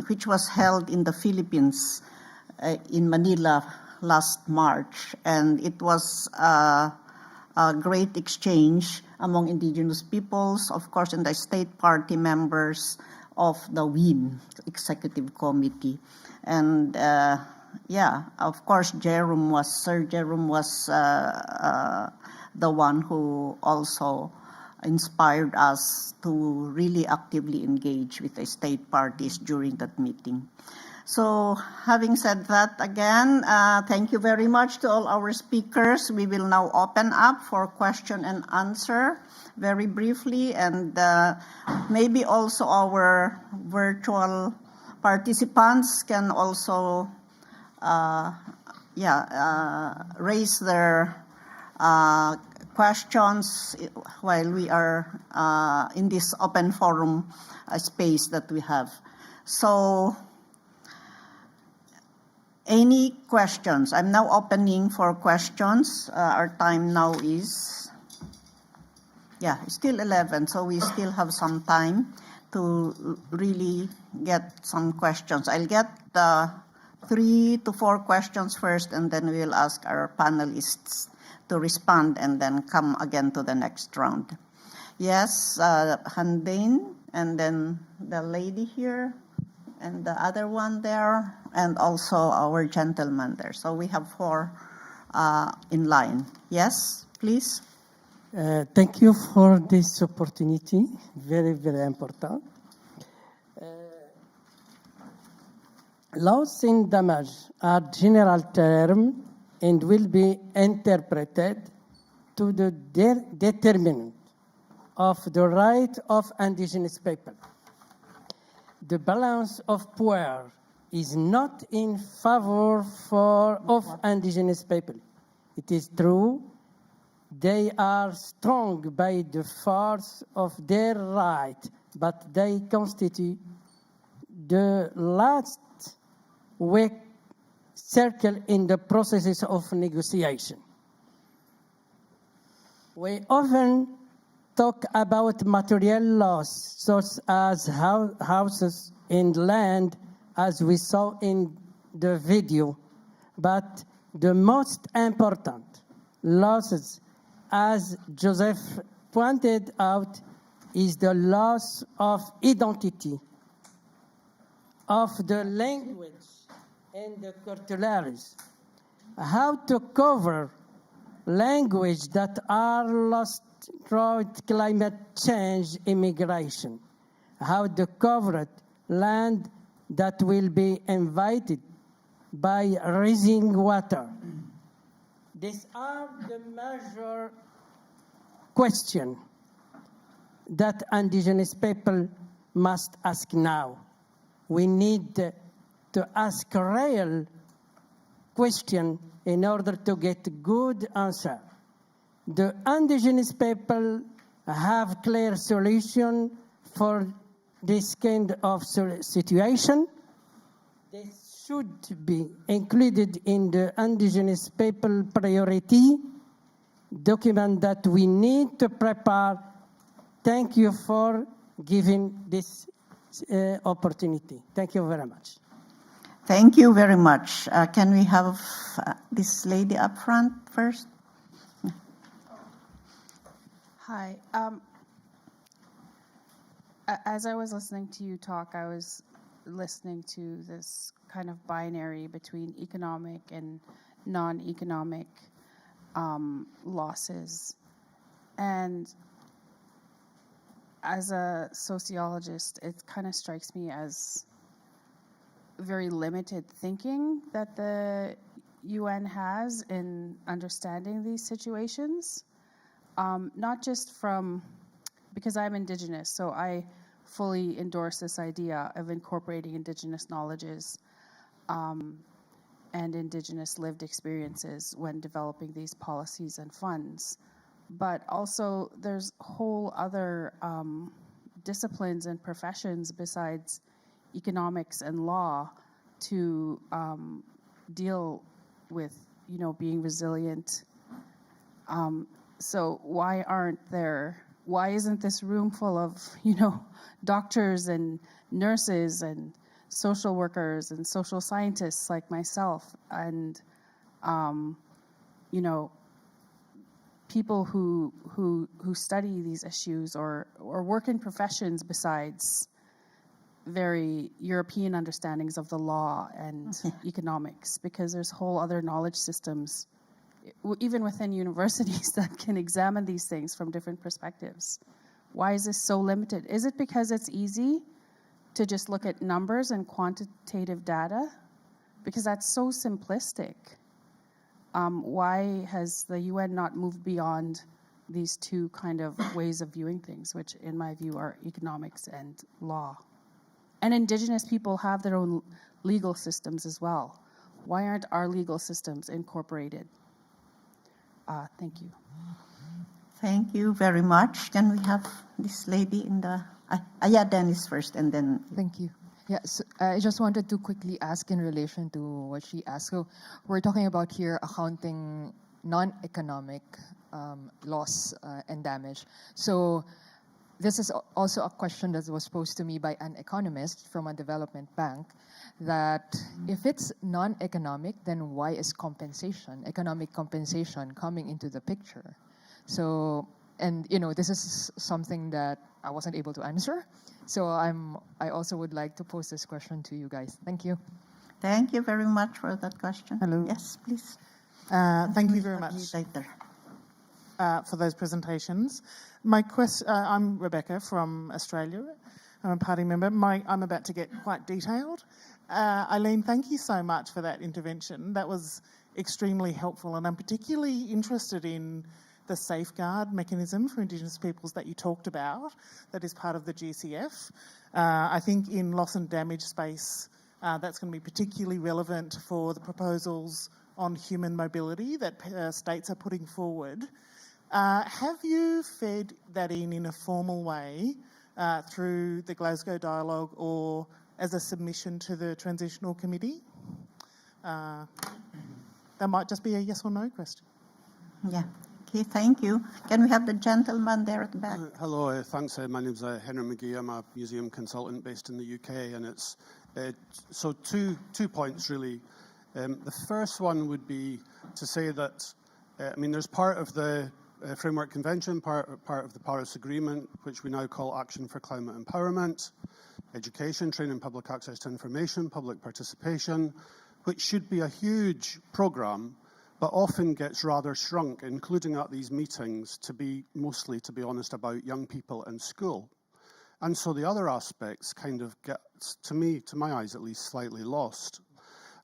which was held in the Philippines, in Manila last March, and it was a great exchange among Indigenous peoples, of course, and the state party members of the WIM executive committee, and of course, Sir Jerome was the one who also inspired us to really actively engage with the state parties during that meeting. So, having said that, again, thank you very much to all our speakers. We will now open up for question and answer very briefly, and maybe also our virtual participants can also raise their questions while we are in this open forum space that we have. So, Any questions? I'm now opening for questions. Our time now is, it's still 11, so we still have some time to really get some questions. I'll get 3 to 4 questions first, and then we'll ask our panelists to respond and then come again to the next round. Yes, Handain, and then the lady here, and the other one there, and also our gentleman there. So we have 4 in line. Yes, please. Thank you for this opportunity. Very, very important. Loss and damage are general terms and will be interpreted to the determinant of the right of indigenous people. The balance of power is not in favor of indigenous people. It is true, they are strong by the force of their right, but they constitute the last weak circle in the processes of negotiation. We often talk about material loss, such as houses and land, as we saw in the video. But the most important losses, as Joseph pointed out, is the loss of identity, of the language and the cultures. How to cover language that are lost through climate change, immigration. How to cover land that will be invited by rising water. These are the major questions that indigenous people must ask now. We need to ask a real question in order to get good answer. The indigenous people have clear solution for this kind of situation. They should be included in the indigenous people priority document that we need to prepare. Thank you for giving this opportunity. Thank you very much. Thank you very much. Can we have this lady up front first? Hi. As I was listening to you talk, I was listening to this kind of binary between economic and non-economic losses. And as a sociologist, it kind of strikes me as very limited thinking that the UN has in understanding these situations. Not just from, because I'm Indigenous, so I fully endorse this idea of incorporating Indigenous knowledges and Indigenous lived experiences when developing these policies and funds. But also there's whole other disciplines and professions besides economics and law to deal with, being resilient. So why isn't this room full of, doctors and nurses and social workers and social scientists like myself and, people who study these issues or work in professions besides very European understandings of the law and economics, because there's whole other knowledge systems, even within universities, that can examine these things from different perspectives. Why is this so limited? Is it because it's easy to just look at numbers and quantitative data? Because that's so simplistic. Why has the UN not moved beyond these two kind of ways of viewing things, which in my view are economics and law? And Indigenous people have their own legal systems as well. Why aren't our legal systems incorporated? Thank you. Thank you very much. Can we have this lady in the... Dennis first and then... Thank you. Yes, I just wanted to quickly ask in relation to what she asked. So we're talking about here accounting non-economic loss and damage. So this is also a question that was posed to me by an economist from a development bank, that if it's non-economic, then why is compensation, economic compensation, coming into the picture? So, and this is something that I wasn't able to answer. So I also would like to pose this question to you guys. Thank you. Thank you very much for that question. Hello. Yes, please. Thank you very much Later. for those presentations. My question, I'm Rebecca from Australia. I'm a party member. I'm about to get quite detailed. Eileen, thank you so much for that intervention. That was extremely helpful, and I'm particularly interested in the safeguard mechanism for Indigenous peoples that you talked about, that is part of the GCF. I think in loss and damage space, that's going to be particularly relevant for the proposals on human mobility that states are putting forward. Have you fed that in a formal way through the Glasgow Dialogue or as a submission to the Transitional Committee? That might just be a yes or no question. Yeah. Okay, thank you. Can we have the gentleman there at the back? Hello, thanks. My name's Henry McGee. I'm a museum consultant based in the UK, and it's so two points really. The first one would be to say that there's part of the Framework Convention, part of the Paris Agreement, which we now call Action for Climate Empowerment, education, training, public access to information, public participation, which should be a huge programme, but often gets rather shrunk, including at these meetings, to be mostly, to be honest, about young people in school. And so the other aspects kind of get, to my eyes at least, slightly lost.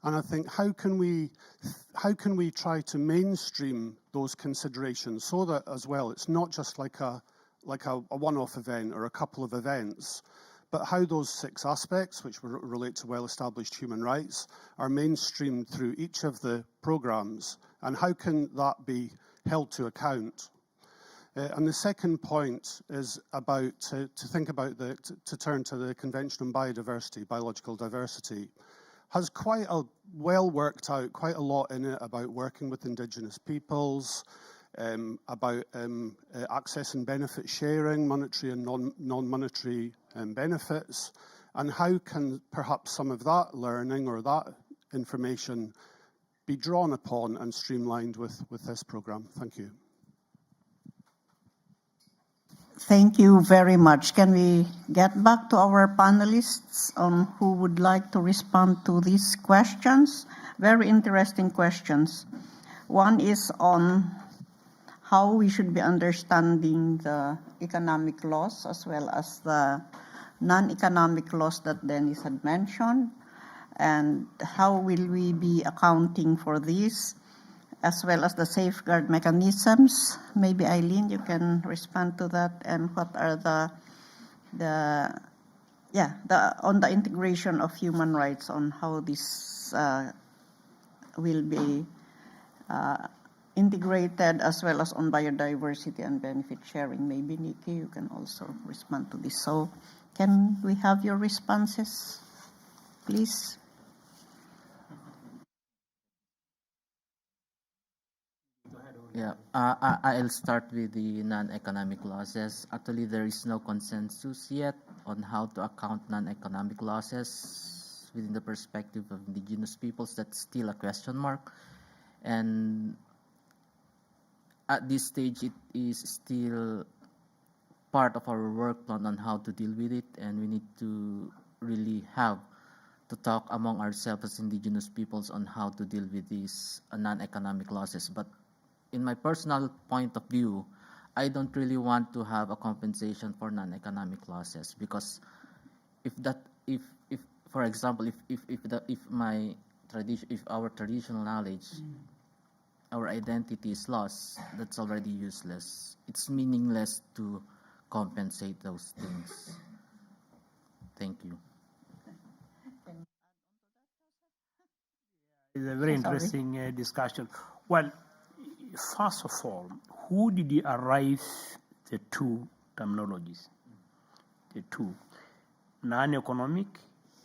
And I think how can we try to mainstream those considerations so that as well it's not just like a one-off event or a couple of events, but how those 6 aspects, which relate to well-established human rights, are mainstreamed through each of the programmes, and how can that be held to account? And the second point is about to turn to the Convention on Biodiversity, biological diversity, has quite a well worked out, quite a lot in it about working with Indigenous peoples, about access and benefit sharing, monetary and non-monetary benefits, and how can perhaps some of that learning or that information be drawn upon and streamlined with this programme. Thank you. Thank you very much. Can we get back to our panelists on who would like to respond to these questions? Very interesting questions. One is on how we should be understanding the economic loss as well as the non-economic loss that Dennis had mentioned, and how will we be accounting for this, as well as the safeguard mechanisms. Maybe Eileen, you can respond to that, and what are on the integration of human rights, on how this will be integrated, as well as on biodiversity and benefit sharing. Maybe Nicky, you can also respond to this. So can we have your responses, please? Yeah, I'll start with the non-economic losses. Actually, there is no consensus yet on how to account non-economic losses within the perspective of Indigenous peoples. That's still a question mark. And at this stage, it is still part of our work plan on how to deal with it, and we need to really have to talk among ourselves as Indigenous peoples on how to deal with these non-economic losses. But in my personal point of view, I don't really want to have a compensation for non-economic losses, because if for example, if our traditional knowledge, our identity is lost, that's already useless. It's meaningless to compensate those things. Thank you. It's a very interesting discussion. Well, first of all, who did you arrive the two terminologies? The two, non-economic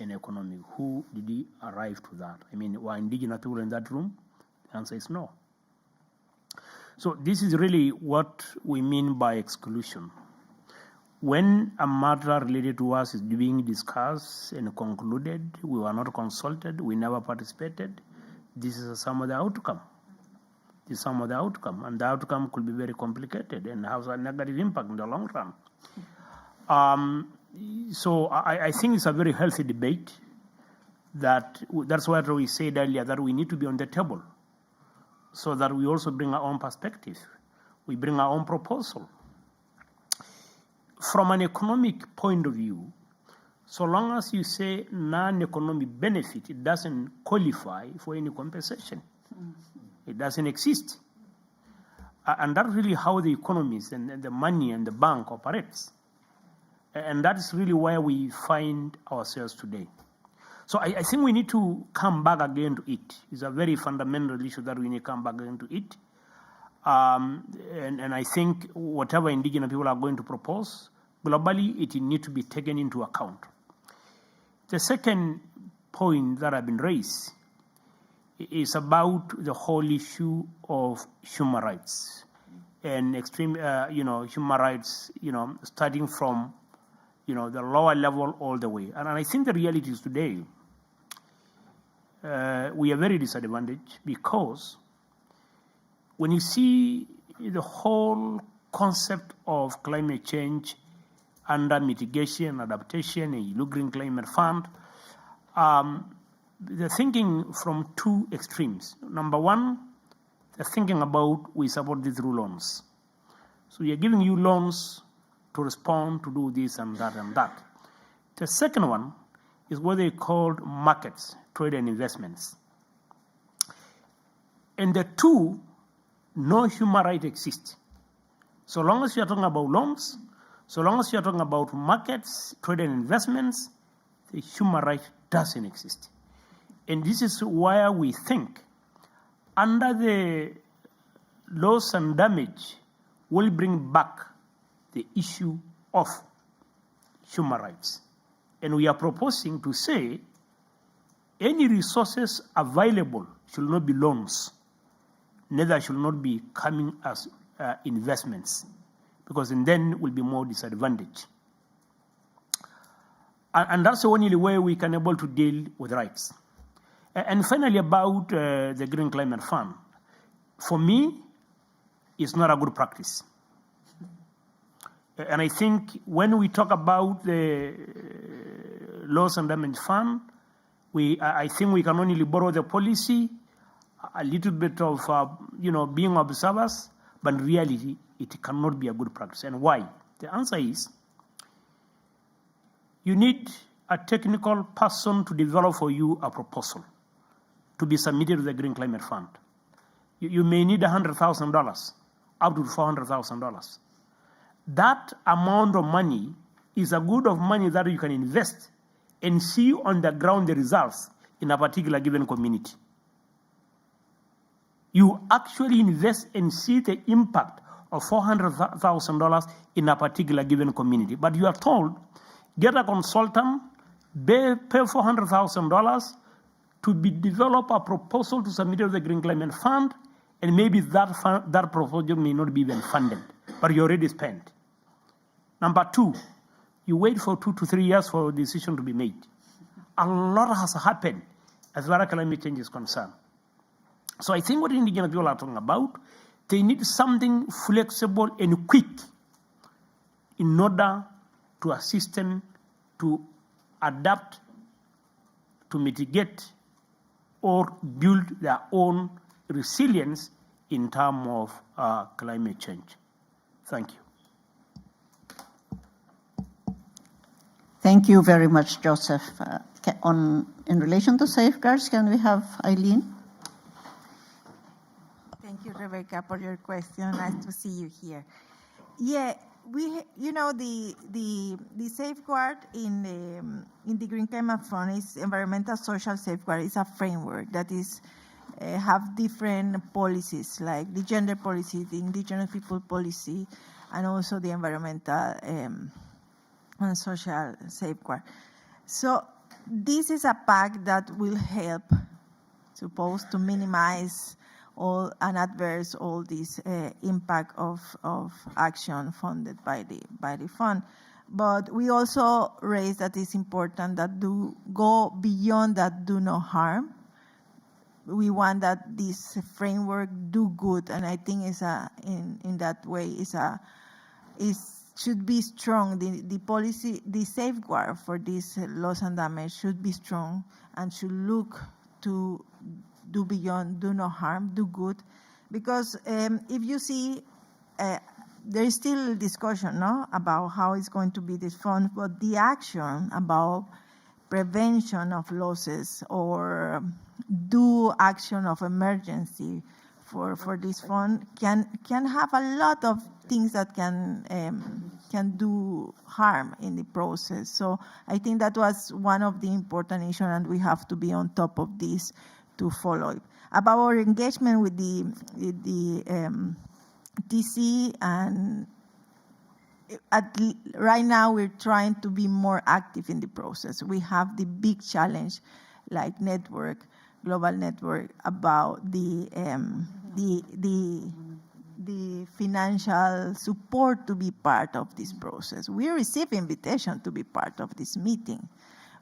and economic. Who did he arrive to that? I mean, were indigenous people in that room? The answer is no. So this is really what we mean by exclusion. When a matter related to us is being discussed and concluded, we were not consulted, we never participated, this is some of the outcome. This is some of the outcome, and the outcome could be very complicated and has a negative impact in the long run. So I think it's a very healthy debate. That's why we said earlier that we need to be on the table, so that we also bring our own perspective. We bring our own proposal. From an economic point of view, so long as you say non-economic benefit, it doesn't qualify for any compensation. It doesn't exist. And that's really how the economies and the money and the bank operates. And that's really where we find ourselves today. So I think we need to come back again to it. It's a very fundamental issue that we need to come back again to it. And I think whatever indigenous people are going to propose, globally, it needs to be taken into account. The second point that has been raised is about the whole issue of human rights and extreme, human rights, starting from, the lower level all the way. And I think the reality is today, we are very disadvantaged because when you see the whole concept of climate change under mitigation, adaptation, and Blue Green Climate Fund, they're thinking from two extremes. Number one, they're thinking about we support these through loans. So we are giving you loans to respond, to do this and that and that. The second one is what they call markets, trade and investments. And the two, no human right exists. So long as you are talking about loans, so long as you are talking about markets, trade and investments, the human right doesn't exist. And this is why we think under the loss and damage will bring back the issue of human rights. And we are proposing to say any resources available should not be loans, neither should not be coming as investments, because then will be more disadvantaged. And that's the only way we can able to deal with rights. And finally, about the Green Climate Fund, for me, it's not a good practice. And I think when we talk about the loss and damage fund, I think we can only borrow the policy, a little bit of being observers, but in reality, it cannot be a good practice. And why? The answer is you need a technical person to develop for you a proposal to be submitted to the Green Climate Fund. You may need $100,000, up to $400,000. That amount of money is a good of money that you can invest and see on the ground the results in a particular given community. You actually invest and see the impact of $400,000 in a particular given community. But you are told, get a consultant, pay $400,000 to develop a proposal to submit to the Green Climate Fund, and maybe that proposal may not be even funded, but you already spent. Number two, you wait for 2 to 3 years for a decision to be made. A lot has happened as far as climate change is concerned. So I think what indigenous people are talking about, they need something flexible and quick in order to assist them to adapt, to mitigate, or build their own resilience in terms of climate change. Thank you. Thank you very much, Joseph. In relation to safeguards, can we have Eileen? Thank you, Rebecca, for your question. Nice to see you here. Yeah, the safeguard in the Green Climate Fund is environmental social safeguard. It's a framework that is have different policies, like the gender policy, the indigenous people policy, and also the environmental and social safeguard. So this is a pact that will help, supposed to minimize all this impact of action funded by the fund. But we also raise that it's important that do go beyond that, do no harm. We want that this framework do good, and I think in that way should be strong. The policy, the safeguard for this loss and damage should be strong and should look to do beyond, do no harm, do good. Because if you see, there is still discussion about how it's going to be this fund, but the action about prevention of losses or do action of emergency for this fund can have a lot of things that can do harm in the process. So I think that was one of the important issues, and we have to be on top of this to follow it. About our engagement with the TC, and right now we're trying to be more active in the process. We have the big challenge, like global network, about the financial support to be part of this process. We receive invitation to be part of this meeting,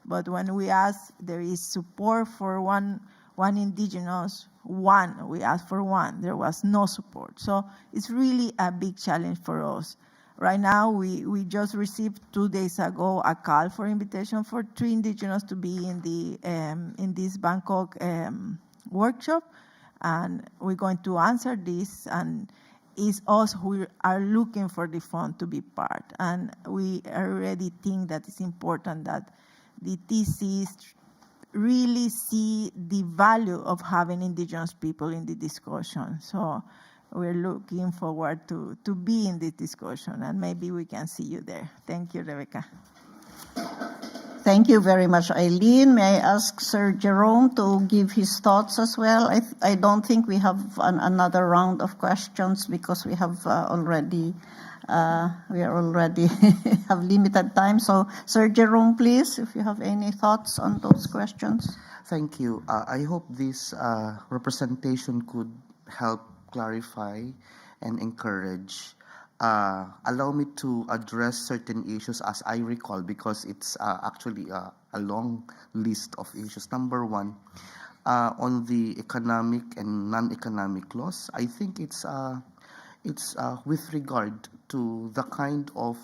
but when we ask, there is support for one Indigenous, we asked for one, there was no support. So it's really a big challenge for us. Right now, we just received 2 days ago a call for invitation for 3 Indigenous to be in this Bangkok workshop, and we're going to answer this, and it's us who are looking for the fund to be part. And we already think that it's important that the TCs really see the value of having Indigenous people in the discussion. So we're looking forward to be in this discussion, and maybe we can see you there. Thank you, Rebecca. Thank you very much, Eileen. May I ask Sir Jerome to give his thoughts as well? I don't think we have another round of questions because we have already have limited time. So, Sir Jerome, please, if you have any thoughts on those questions. Thank you. I hope this representation could help clarify and encourage. Allow me to address certain issues as I recall, because it's actually a long list of issues. Number one, on the economic and non-economic loss, I think it's with regard to the kind of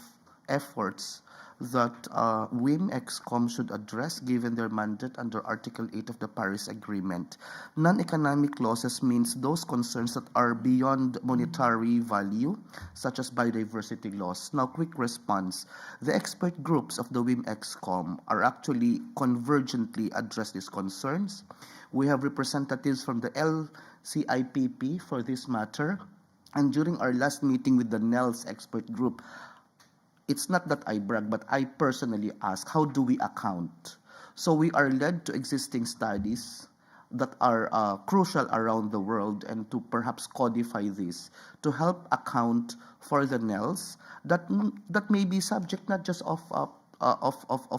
efforts that WIM-EXCOM should address given their mandate under Article 8 of the Paris Agreement. Non-economic losses means those concerns that are beyond monetary value, such as biodiversity loss. Now, quick response. The expert groups of the WIM-EXCOM are actually convergently address these concerns. We have representatives from the LCIPP for this matter, and during our last meeting with the NELS expert group, it's not that I brag, but I personally ask, how do we account? So we are led to existing studies that are crucial around the world, and to perhaps codify this to help account for the NELs that may be subject not just of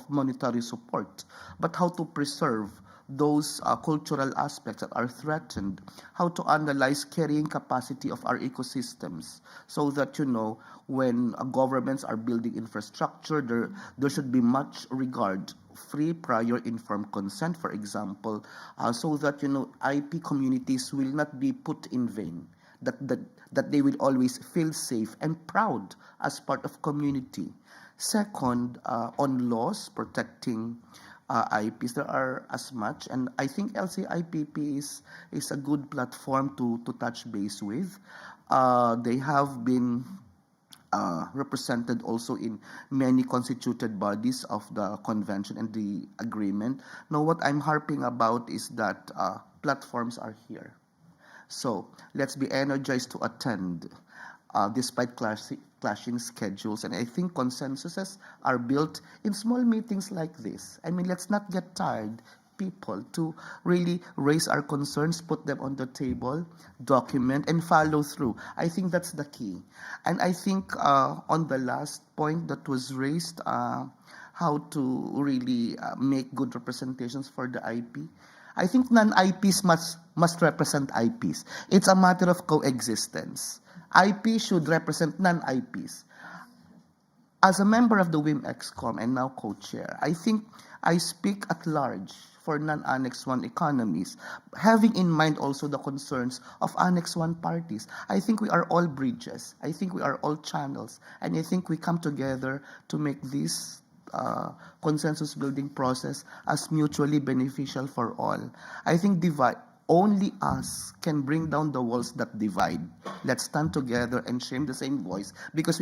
monetary support, but how to preserve those cultural aspects that are threatened, how to analyze carrying capacity of our ecosystems, so that, when governments are building infrastructure, there should be much regard, free, prior, informed consent, for example, so that, IP communities will not be put in vain, that they will always feel safe and proud as part of community. Second, on laws protecting IPs, there are as much, and I think LCIPP is a good platform to touch base with. They have been represented also in many constituted bodies of the convention and the agreement. Now, what I'm harping about is that platforms are here. So let's be energized to attend, despite clashing schedules. And I think consensuses are built in small meetings like this. I mean, let's not get tired, people, to really raise our concerns, put them on the table, document, and follow through. I think that's the key. And I think on the last point that was raised, how to really make good representations for the IP. I think non-IPs must represent IPs. It's a matter of coexistence. IP should represent non-IPs. As a member of the WIM-EXCOM and now co-chair, I think I speak at large for non-Annex 1 economies, having in mind also the concerns of Annex 1 parties. I think we are all bridges. I think we are all channels. And I think we come together to make this consensus building process as mutually beneficial for all. I think only us can bring down the walls that divide. Let's stand together and share the same voice, because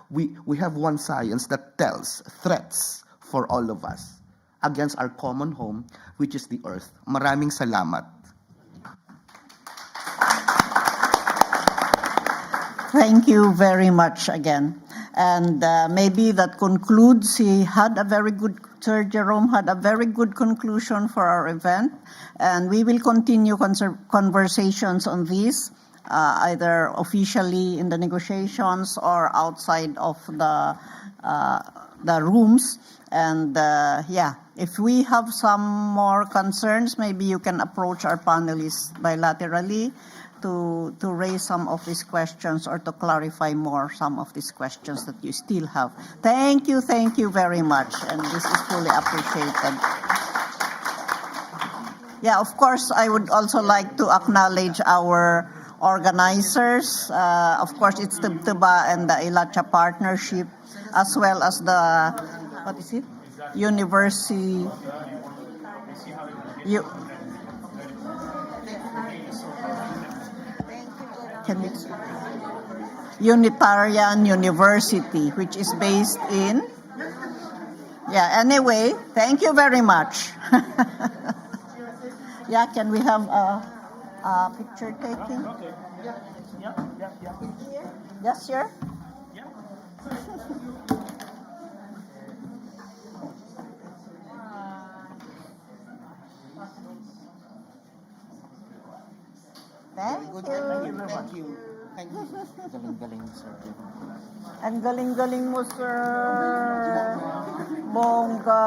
we have one science that tells threats for all of us against our common home, which is the earth. Maraming salamat. Thank you very much again. And maybe that concludes. Sir Jerome had a very good conclusion for our event. And we will continue conversations on this, either officially in the negotiations or outside of the rooms. And if we have some more concerns, maybe you can approach our panelists bilaterally to raise some of these questions or to clarify more some of these questions that you still have. Thank you very much, and this is fully appreciated. Yeah, of course, I would also like to acknowledge our organizers. Of course, it's the Tebtebba and the Ilacha partnership, as well as the, what is it? University. Unitarian University, which is based in. Yeah, anyway, thank you very much. Yeah, can we have a picture taking? Yes, sir. Thank you. Thank you. Galing-galing, sir. Ang galing-galing mo, sir. Bongga.